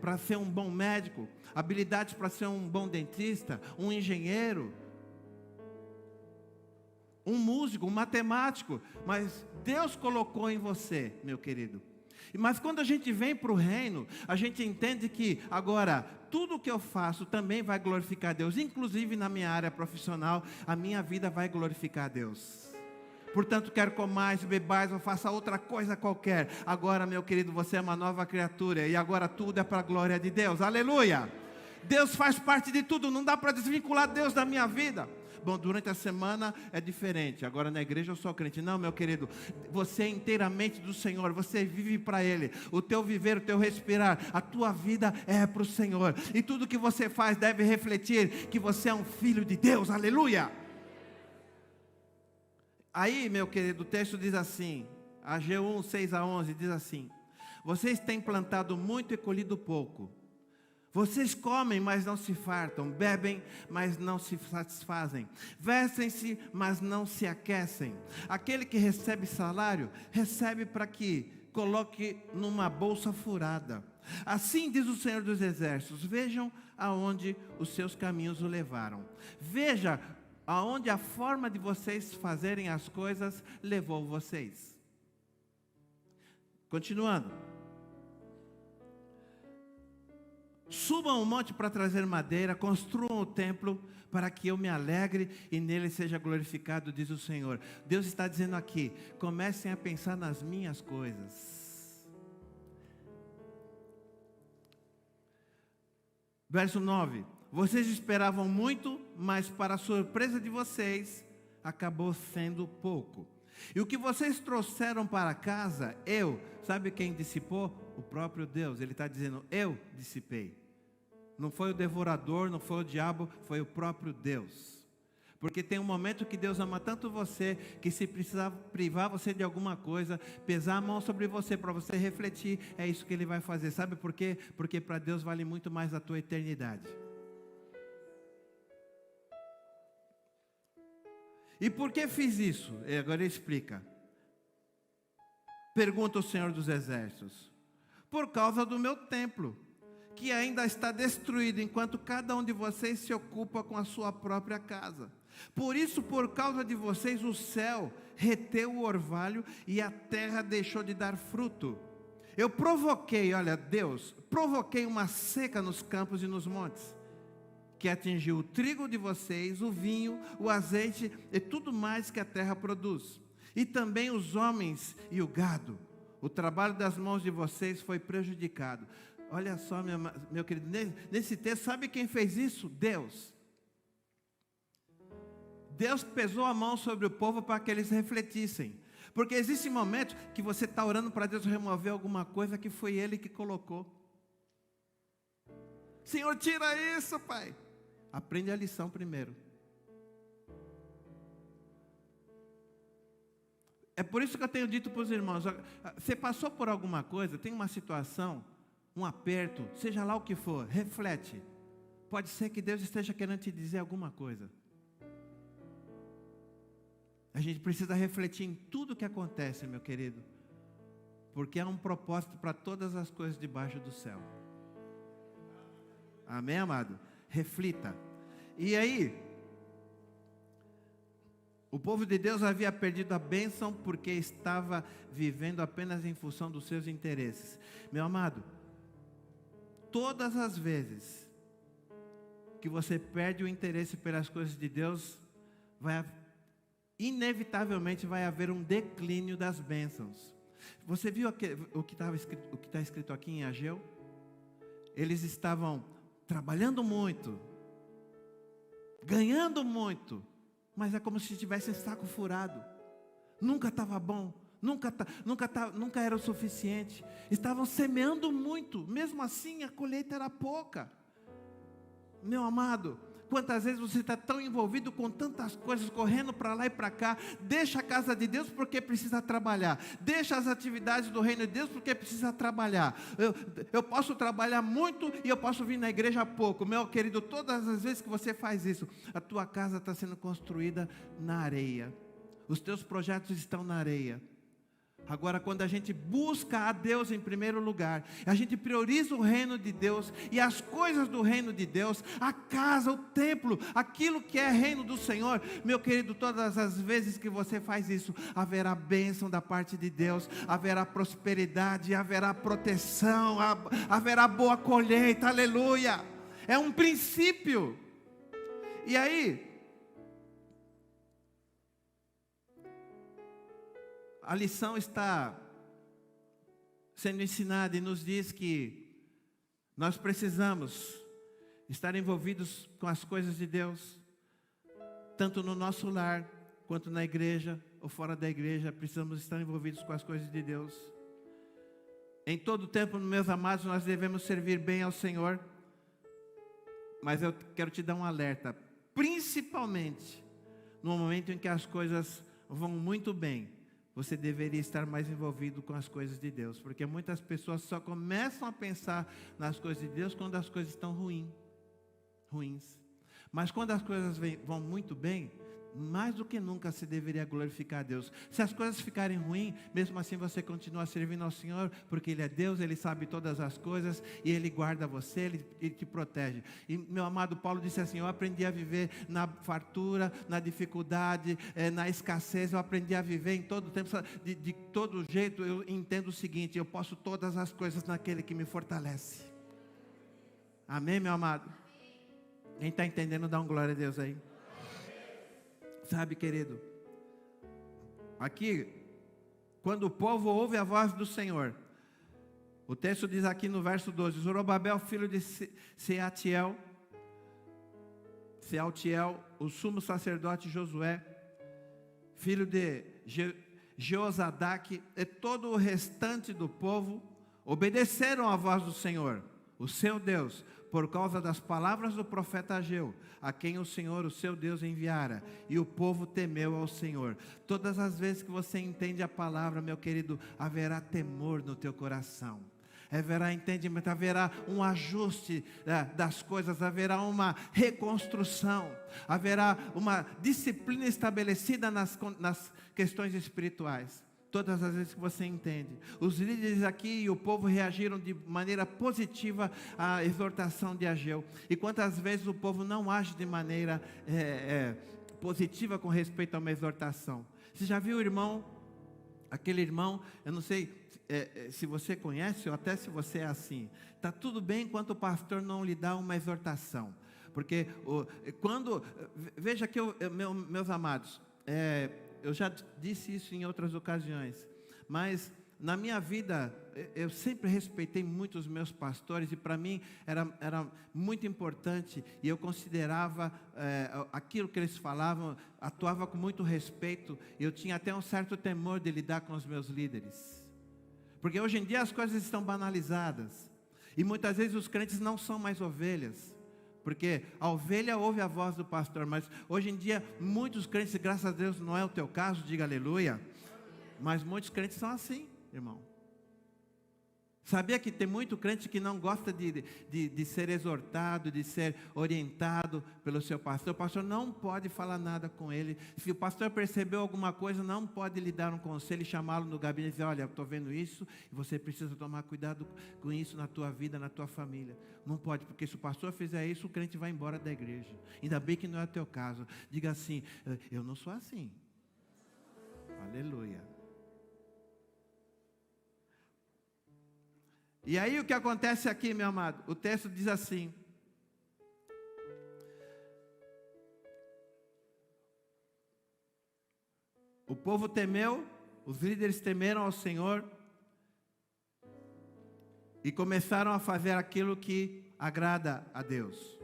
para ser um bom médico, habilidades para ser um bom dentista, um engenheiro, um músico, um matemático, mas Deus colocou em você, meu querido. Mas quando a gente vem para o reino, a gente entende que agora tudo que eu faço também vai glorificar a Deus, inclusive na minha área profissional, a minha vida vai glorificar a Deus. Portanto, quer comais, bebais ou faça outra coisa qualquer, agora, meu querido, você é uma nova criatura e agora tudo é para a glória de Deus, aleluia! Deus faz parte de tudo, não dá para desvincular Deus da minha vida. Bom, durante a semana é diferente, agora na igreja eu sou crente. Não, meu querido, você é inteiramente do Senhor, você vive para Ele. O teu viver, o teu respirar, a tua vida é para o Senhor. E tudo que você faz deve refletir que você é um filho de Deus, aleluia! Aí, meu querido, o texto diz assim, Ageu 1, 6-11, diz assim: vocês têm plantado muito e colhido pouco. Vocês comem, mas não se fartam, bebem, mas não se satisfazem, vestem-se, mas não se aquecem. Aquele que recebe salário, recebe para que coloque numa bolsa furada. Assim diz o Senhor dos Exércitos: vejam aonde os seus caminhos o levaram. Veja aonde a forma de vocês fazerem as coisas levou vocês. Continuando. Subam o monte para trazer madeira, construam o templo para que eu me alegre e nele seja glorificado, diz o Senhor. Deus está dizendo aqui: comecem a pensar nas minhas coisas. Verso 9: vocês esperavam muito, mas para a surpresa de vocês, acabou sendo pouco. E o que vocês trouxeram para casa, sabe quem dissipou? O próprio Deus. Ele está dizendo: eu dissipei. Não foi o devorador, não foi o diabo, foi o próprio Deus. Porque tem um momento que Deus ama tanto você, que se precisar privar você de alguma coisa, pesar a mão sobre você, para você refletir, é isso que Ele vai fazer. Sabe por quê? Porque para Deus vale muito mais a tua eternidade. E por que fiz isso? Agora ele explica. Pergunta o Senhor dos Exércitos: por causa do meu templo, que ainda está destruído, enquanto cada um de vocês se ocupa com a sua própria casa. Por isso, por causa de vocês, o céu reteu o orvalho e a terra deixou de dar fruto. Eu provoquei, provoquei uma seca nos campos e nos montes, que atingiu o trigo de vocês, o vinho, o azeite e tudo mais que a terra produz. E também os homens e o gado. O trabalho das mãos de vocês foi prejudicado. Olha só, meu querido, nesse texto, sabe quem fez isso? Deus. Deus pesou a mão sobre o povo para que eles refletissem. Porque existe momentos que você está orando para Deus remover alguma coisa que foi Ele que colocou. Senhor, tira isso, Pai. Aprende a lição primeiro. É por isso que eu tenho dito para os irmãos: você passou por alguma coisa, tem uma situação, um aperto, seja lá o que for, reflete. Pode ser que Deus esteja querendo te dizer alguma coisa. A gente precisa refletir em tudo que acontece, meu querido, porque há um propósito para todas as coisas debaixo do céu. Amém, amado? Reflita. E aí, o povo de Deus havia perdido a bênção porque estava vivendo apenas em função dos seus interesses. Meu amado, todas as vezes que você perde o interesse pelas coisas de Deus, inevitavelmente vai haver um declínio das bênçãos. Você viu o que está escrito aqui em Ageu? Eles estavam trabalhando muito, ganhando muito, mas é como se tivesse saco furado. Nunca estava bom, nunca era o suficiente. Estavam semeando muito, mesmo assim a colheita era pouca. Meu amado, quantas vezes você está tão envolvido com tantas coisas, correndo para lá e para cá, deixa a casa de Deus porque precisa trabalhar, deixa as atividades do reino de Deus porque precisa trabalhar. Eu posso trabalhar muito e eu posso vir na igreja pouco. Meu querido, todas as vezes que você faz isso, a tua casa está sendo construída na areia, os teus projetos estão na areia. Agora, quando a gente busca a Deus em primeiro lugar, a gente prioriza o reino de Deus e as coisas do reino de Deus, a casa, o templo, aquilo que é reino do Senhor, meu querido, todas as vezes que você faz isso, haverá bênção da parte de Deus, haverá prosperidade, haverá proteção, haverá boa colheita, aleluia. É um princípio. E aí, a lição está sendo ensinada e nos diz que nós precisamos estar envolvidos com as coisas de Deus, tanto no nosso lar, quanto na igreja ou fora da igreja, precisamos estar envolvidos com as coisas de Deus. Em todo tempo, meus amados, nós devemos servir bem ao Senhor, mas eu quero te dar um alerta, principalmente no momento em que as coisas vão muito bem, você deveria estar mais envolvido com as coisas de Deus, porque muitas pessoas só começam a pensar nas coisas de Deus quando as coisas estão ruins. Mas quando as coisas vão muito bem, mais do que nunca se deveria glorificar a Deus. Se as coisas ficarem ruins, mesmo assim você continua servindo ao Senhor, porque Ele é Deus, Ele sabe todas as coisas, e Ele guarda você, Ele te protege. E meu amado Paulo disse assim, eu aprendi a viver na fartura, na dificuldade, na escassez, eu aprendi a viver em todo tempo, de todo jeito. Eu entendo o seguinte, eu posso todas as coisas naquele que me fortalece. Amém, meu amado? Quem está entendendo, dá um glória a Deus aí. Sabe, querido, aqui, quando o povo ouve a voz do Senhor, o texto diz aqui no verso 12, Zorobabel, filho de Sealtiel, o sumo sacerdote Josué, filho de Jeozadaque, e todo o restante do povo, obedeceram à voz do Senhor, o seu Deus, por causa das palavras do profeta Ageu, a quem o Senhor, o seu Deus, enviara, e o povo temeu ao Senhor. Todas as vezes que você entende a palavra, meu querido, haverá temor no teu coração, haverá entendimento, haverá um ajuste das coisas, haverá uma reconstrução, haverá uma disciplina estabelecida nas questões espirituais. Todas as vezes que você entende. Os líderes aqui e o povo reagiram de maneira positiva à exortação de Ageu. E quantas vezes o povo não age de maneira positiva com respeito a uma exortação. Você já viu o irmão, aquele irmão, eu não sei se você conhece ou até se você é assim. Está tudo bem enquanto o pastor não lhe dá uma exortação. Porque veja que meus amados, eu já disse isso em outras ocasiões, mas na minha vida, eu sempre respeitei muito os meus pastores, e para mim era muito importante, e eu considerava aquilo que eles falavam, atuava com muito respeito, e eu tinha até um certo temor de lidar com os meus líderes, porque hoje em dia as coisas estão banalizadas, e muitas vezes os crentes não são mais ovelhas, porque a ovelha ouve a voz do pastor, mas hoje em dia muitos crentes, graças a Deus não é o teu caso, diga aleluia, mas muitos crentes são assim, irmão. Sabia que tem muito crente que não gosta de ser exortado, de ser orientado pelo seu pastor. O pastor não pode falar nada com ele. Se o pastor percebeu alguma coisa, não pode lhe dar um conselho e chamá-lo no gabinete e dizer, olha, eu estou vendo isso e você precisa tomar cuidado com isso na tua vida, na tua família. Não pode, porque se o pastor fizer isso, o crente vai embora da igreja. Ainda bem que não é o teu caso. Diga assim, eu não sou assim. Aleluia. E aí o que acontece aqui, meu amado? O texto diz assim, o povo temeu, os líderes temeram ao Senhor e começaram a fazer aquilo que agrada a Deus.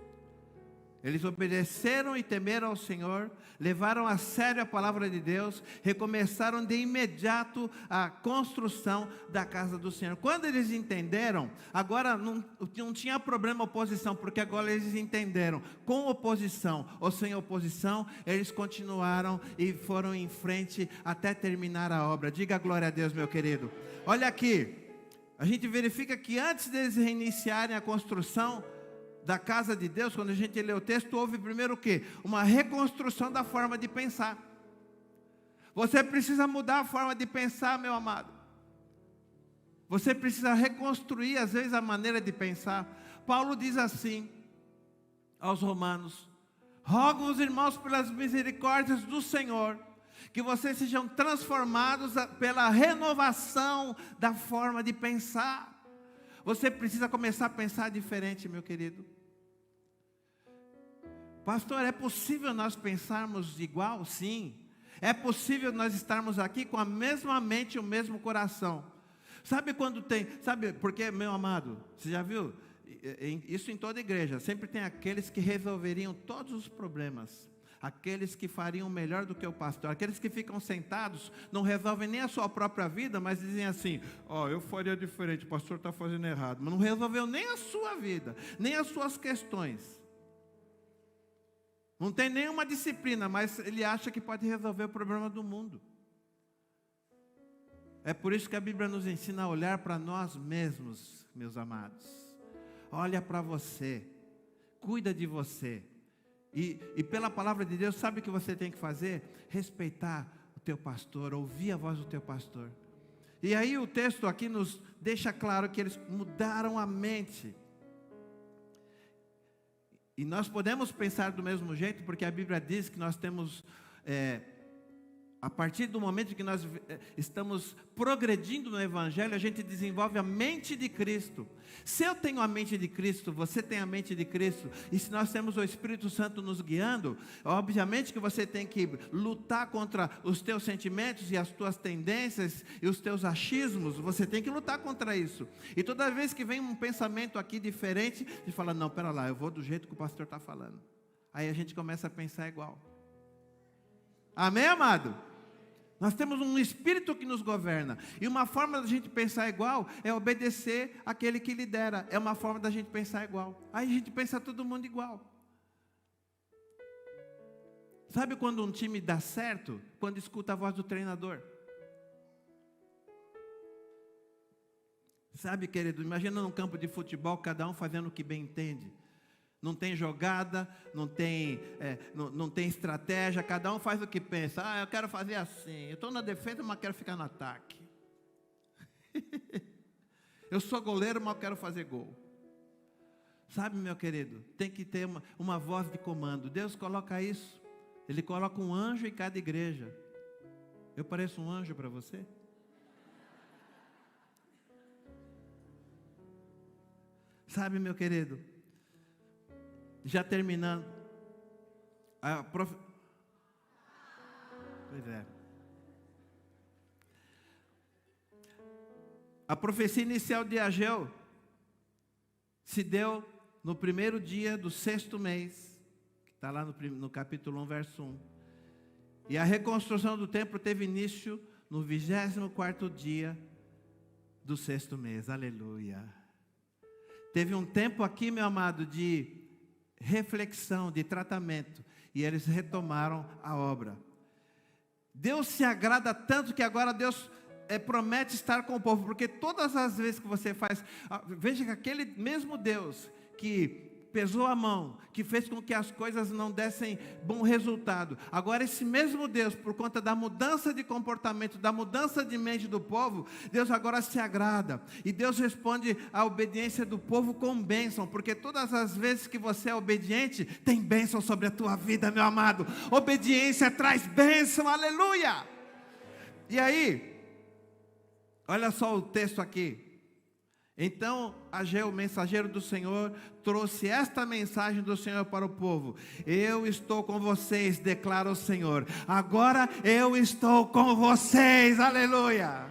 Eles obedeceram e temeram ao Senhor, levaram a sério a palavra de Deus, recomeçaram de imediato a construção da casa do Senhor. Quando eles entenderam, agora não tinha problema oposição, porque agora eles entenderam, com oposição ou sem oposição, eles continuaram e foram em frente até terminar a obra. Diga glória a Deus, meu querido. Olha aqui, a gente verifica que antes deles reiniciarem a construção da casa de Deus, quando a gente lê o texto, houve primeiro o quê? Uma reconstrução da forma de pensar. Você precisa mudar a forma de pensar, meu amado. Você precisa reconstruir, às vezes, a maneira de pensar. Paulo diz assim aos romanos: rogo-vos, irmãos, pelas misericórdias do Senhor, que vocês sejam transformados pela renovação da forma de pensar. Você precisa começar a pensar diferente, meu querido. Pastor, é possível nós pensarmos igual? Sim. É possível nós estarmos aqui com a mesma mente e o mesmo coração. Sabe quando tem, sabe, porque, meu amado, você já viu? Isso em toda igreja, sempre tem aqueles que resolveriam todos os problemas. Aqueles que fariam melhor do que o pastor, aqueles que ficam sentados, não resolvem nem a sua própria vida, mas dizem assim: ó, eu faria diferente, o pastor está fazendo errado, mas não resolveu nem a sua vida, nem as suas questões. Não tem nenhuma disciplina, mas ele acha que pode resolver o problema do mundo. É por isso que a Bíblia nos ensina a olhar para nós mesmos, meus amados. Olha para você, cuida de você. E pela palavra de Deus, sabe o que você tem que fazer? Respeitar o teu pastor, ouvir a voz do teu pastor. E aí o texto aqui nos deixa claro que eles mudaram a mente. E nós podemos pensar do mesmo jeito, porque a Bíblia diz que nós temos... a partir do momento que nós estamos progredindo no Evangelho, a gente desenvolve a mente de Cristo. Se eu tenho a mente de Cristo, você tem a mente de Cristo, e se nós temos o Espírito Santo nos guiando, obviamente que você tem que lutar contra os teus sentimentos e as tuas tendências e os teus achismos, você tem que lutar contra isso. E toda vez que vem um pensamento aqui diferente, a gente fala: não, pera lá, eu vou do jeito que o pastor está falando. Aí a gente começa a pensar igual. Amém, amado? Nós temos um Espírito que nos governa. E uma forma da gente pensar igual é obedecer aquele que lidera. É uma forma da gente pensar igual. Aí a gente pensa todo mundo igual. Sabe quando um time dá certo? Quando escuta a voz do treinador. Sabe, querido, imagina num campo de futebol, cada um fazendo o que bem entende. Não tem jogada, não tem estratégia, cada um faz o que pensa. Ah, eu quero fazer assim, eu estou na defesa, mas quero ficar no ataque. Eu sou goleiro, mas quero fazer gol. Sabe, meu querido, tem que ter uma voz de comando. Deus coloca isso. Ele coloca um anjo em cada igreja. Eu pareço um anjo para você? Sabe, meu querido, já terminando, Pois é. A profecia inicial de Ageu se deu no primeiro dia do 6º mês, que está lá no capítulo 1, verso 1. E a reconstrução do templo teve início no 24º dia do 6º mês. Aleluia. Teve um tempo aqui, meu amado, de reflexão, de tratamento, e eles retomaram a obra. Deus se agrada tanto que agora Deus promete estar com o povo, porque todas as vezes que você faz, veja que aquele mesmo Deus que pesou a mão, que fez com que as coisas não dessem bom resultado, agora esse mesmo Deus, por conta da mudança de comportamento, da mudança de mente do povo, Deus agora se agrada, e Deus responde à obediência do povo com bênção, porque todas as vezes que você é obediente, tem bênção sobre a tua vida, meu amado. Obediência traz bênção, aleluia. E aí, olha só o texto aqui. Então Ageu, o mensageiro do Senhor, trouxe esta mensagem do Senhor para o povo: eu estou com vocês, declara o Senhor. Agora eu estou com vocês, aleluia.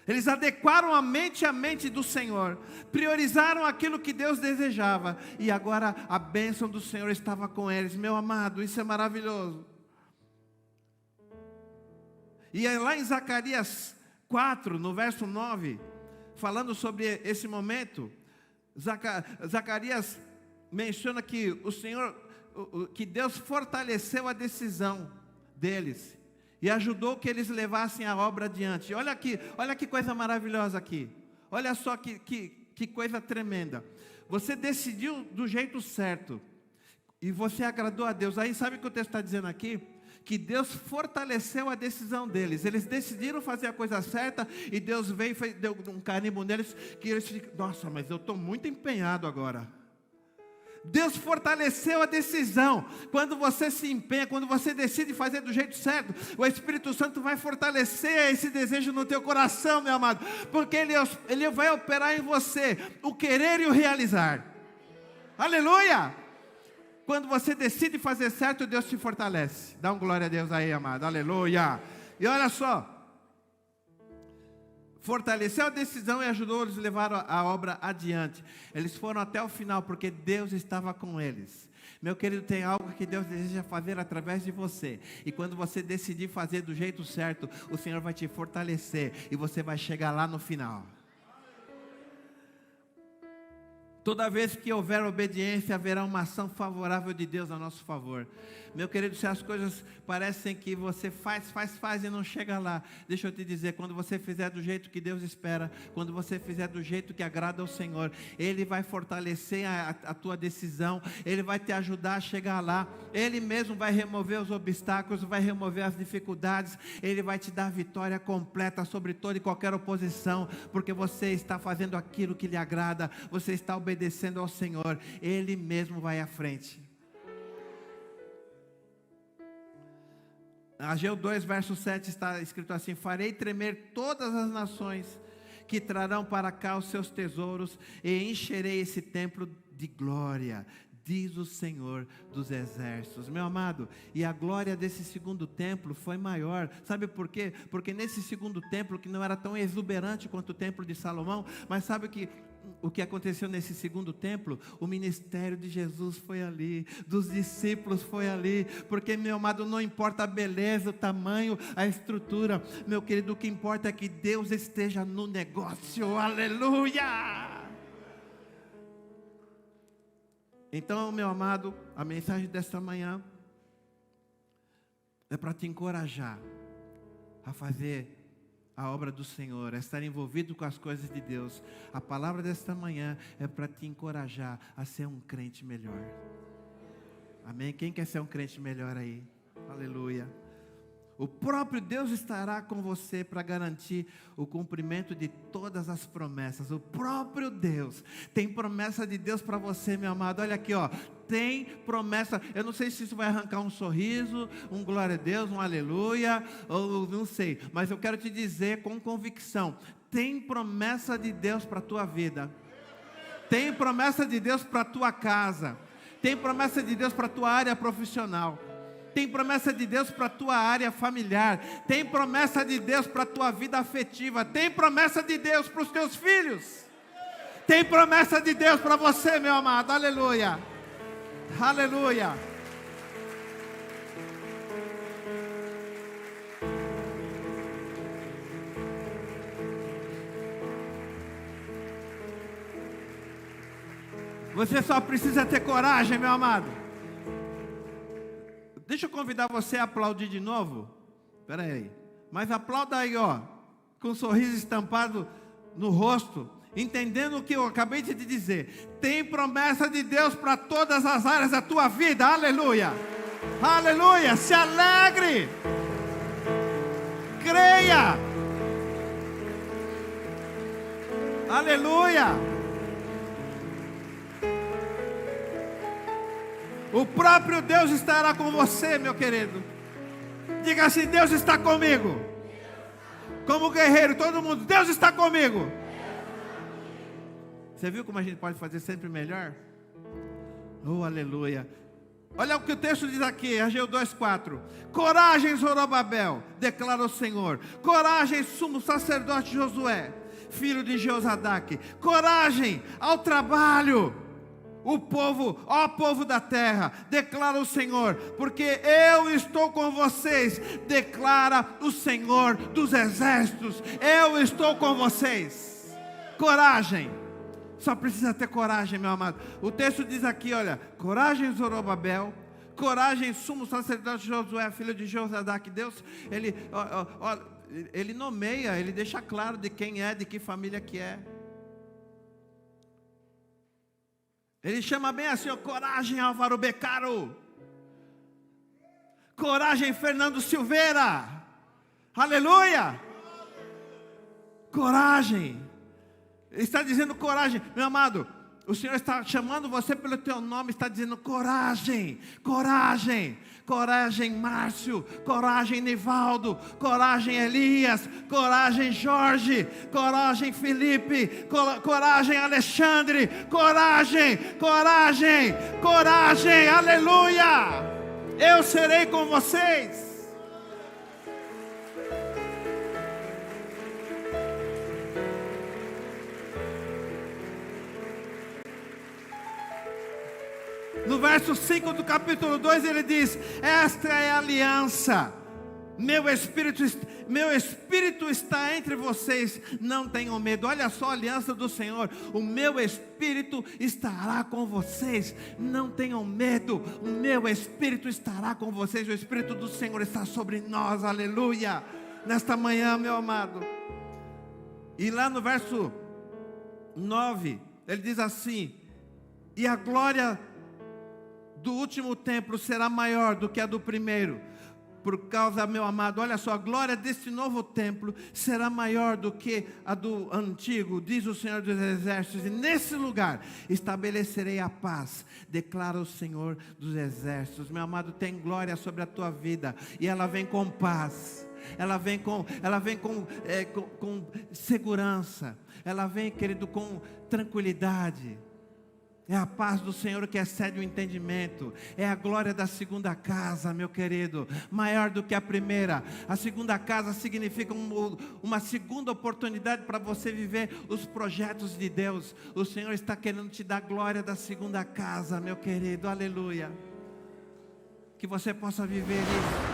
Eles adequaram a mente do Senhor, priorizaram aquilo que Deus desejava, e agora a bênção do Senhor estava com eles. Meu amado, isso é maravilhoso. E aí, lá em Zacarias 4, no verso 9, falando sobre esse momento, Zacarias menciona que o Senhor, que Deus fortaleceu a decisão deles e ajudou que eles levassem a obra adiante. Olha que coisa maravilhosa aqui. Olha só que coisa tremenda. Você decidiu do jeito certo e você agradou a Deus. Aí sabe o que o texto está dizendo aqui? que Deus fortaleceu a decisão deles. Eles decidiram fazer a coisa certa e Deus veio e deu um carimbo neles que eles ficam, nossa, mas eu estou muito empenhado agora. Deus fortaleceu a decisão. Quando você se empenha, quando você decide fazer do jeito certo, o Espírito Santo vai fortalecer esse desejo no teu coração, meu amado, porque Ele vai operar em você o querer e o realizar. Aleluia! Quando você decide fazer certo, Deus te fortalece. Dá um glória a Deus aí, amado. Aleluia! E olha só, fortaleceu a decisão e ajudou eles a levar a obra adiante. Eles foram até o final porque Deus estava com eles. Meu querido, tem algo que Deus deseja fazer através de você. E quando você decidir fazer do jeito certo, o Senhor vai te fortalecer e você vai chegar lá no final. Toda vez que houver obediência, haverá uma ação favorável de Deus a nosso favor. Meu querido, se as coisas parecem que você faz e não chega lá, deixa eu te dizer, quando você fizer do jeito que Deus espera, quando você fizer do jeito que agrada ao Senhor, Ele vai fortalecer a tua decisão, Ele vai te ajudar a chegar lá, Ele mesmo vai remover os obstáculos, vai remover as dificuldades, Ele vai te dar vitória completa sobre toda e qualquer oposição, porque você está fazendo aquilo que lhe agrada, você está obedecendo ao Senhor, Ele mesmo vai à frente. Ageu 2, verso 7 está escrito assim: farei tremer todas as nações que trarão para cá os seus tesouros e encherei esse templo de glória, diz o Senhor dos exércitos. Meu amado, e a glória desse segundo templo foi maior. Sabe por quê? Porque nesse segundo templo, que não era tão exuberante quanto o templo de Salomão, mas sabe o que aconteceu nesse segundo templo? O ministério de Jesus foi ali, dos discípulos foi ali, porque, meu amado, não importa a beleza, o tamanho, a estrutura, meu querido, o que importa é que Deus esteja no negócio. Aleluia! Então, meu amado, a mensagem desta manhã é para te encorajar a fazer a obra do Senhor, a estar envolvido com as coisas de Deus. A palavra desta manhã é para te encorajar a ser um crente melhor. Amém? Quem quer ser um crente melhor aí? Aleluia. O próprio Deus estará com você para garantir o cumprimento de todas as promessas. O próprio Deus. Tem promessa de Deus para você, meu amado. Olha aqui, ó. Tem promessa. Eu não sei se isso vai arrancar um sorriso, um glória a Deus, um aleluia, ou não sei. Mas eu quero te dizer com convicção. Tem promessa de Deus para a tua vida. Tem promessa de Deus para a tua casa. Tem promessa de Deus para a tua área profissional. Tem promessa de Deus para a tua área familiar. Tem promessa de Deus para a tua vida afetiva. Tem promessa de Deus para os teus filhos. Tem promessa de Deus para você, meu amado. Aleluia. Aleluia. Você só precisa ter coragem, meu amado. Deixa eu convidar você a aplaudir de novo. Espera aí. Mas aplauda aí, ó. Com um sorriso estampado no rosto. Entendendo o que eu acabei de te dizer. Tem promessa de Deus para todas as áreas da tua vida. Aleluia. Aleluia. Se alegre. Creia. Aleluia. O próprio Deus estará com você, meu querido. Diga assim: Deus está comigo. Como guerreiro, todo mundo, Deus está comigo. Você viu como a gente pode fazer sempre melhor? Oh, aleluia. Olha o que o texto diz aqui, Ageu 2:4. Coragem, Zorobabel, declara o Senhor. Coragem, sumo sacerdote Josué, filho de Josadaque. Coragem ao trabalho. O povo, ó povo da terra, declara o Senhor, porque eu estou com vocês, declara o Senhor dos exércitos, eu estou com vocês. Coragem, só precisa ter coragem, meu amado. O texto diz aqui, olha, coragem, Zorobabel, coragem, sumo sacerdote Josué, filho de Josadaque. Deus, ele nomeia, ele deixa claro de quem é, de que família que é. Ele chama bem assim, ó, coragem, Álvaro Becaro. Coragem, Fernando Silveira. Aleluia. Coragem. Ele está dizendo coragem. Meu amado, o Senhor está chamando você pelo teu nome, está dizendo coragem, coragem, coragem Márcio, coragem Nivaldo, coragem Elias, coragem Jorge, coragem Felipe, coragem Alexandre, coragem, coragem, coragem, aleluia, eu serei com vocês. No verso 5 do capítulo 2 ele diz: esta é a aliança, meu espírito está entre vocês, não tenham medo. Olha só a aliança do Senhor: o meu espírito estará com vocês, não tenham medo, o meu espírito estará com vocês. O espírito do Senhor está sobre nós, aleluia, nesta manhã, meu amado. E lá no verso 9 ele diz assim: e a glória do último templo será maior do que a do primeiro, por causa, meu amado, olha só, a glória deste novo templo será maior do que a do antigo, diz o Senhor dos Exércitos, e nesse lugar estabelecerei a paz, declara o Senhor dos Exércitos. Meu amado, tem glória sobre a tua vida, e ela vem com paz, ela vem com segurança, ela vem, querido, com tranquilidade. É a paz do Senhor que excede o entendimento. É a glória da segunda casa, meu querido, maior do que a primeira. A segunda casa significa uma segunda oportunidade para você viver os projetos de Deus. O Senhor está querendo te dar glória da segunda casa, meu querido, aleluia. Que você possa viver isso.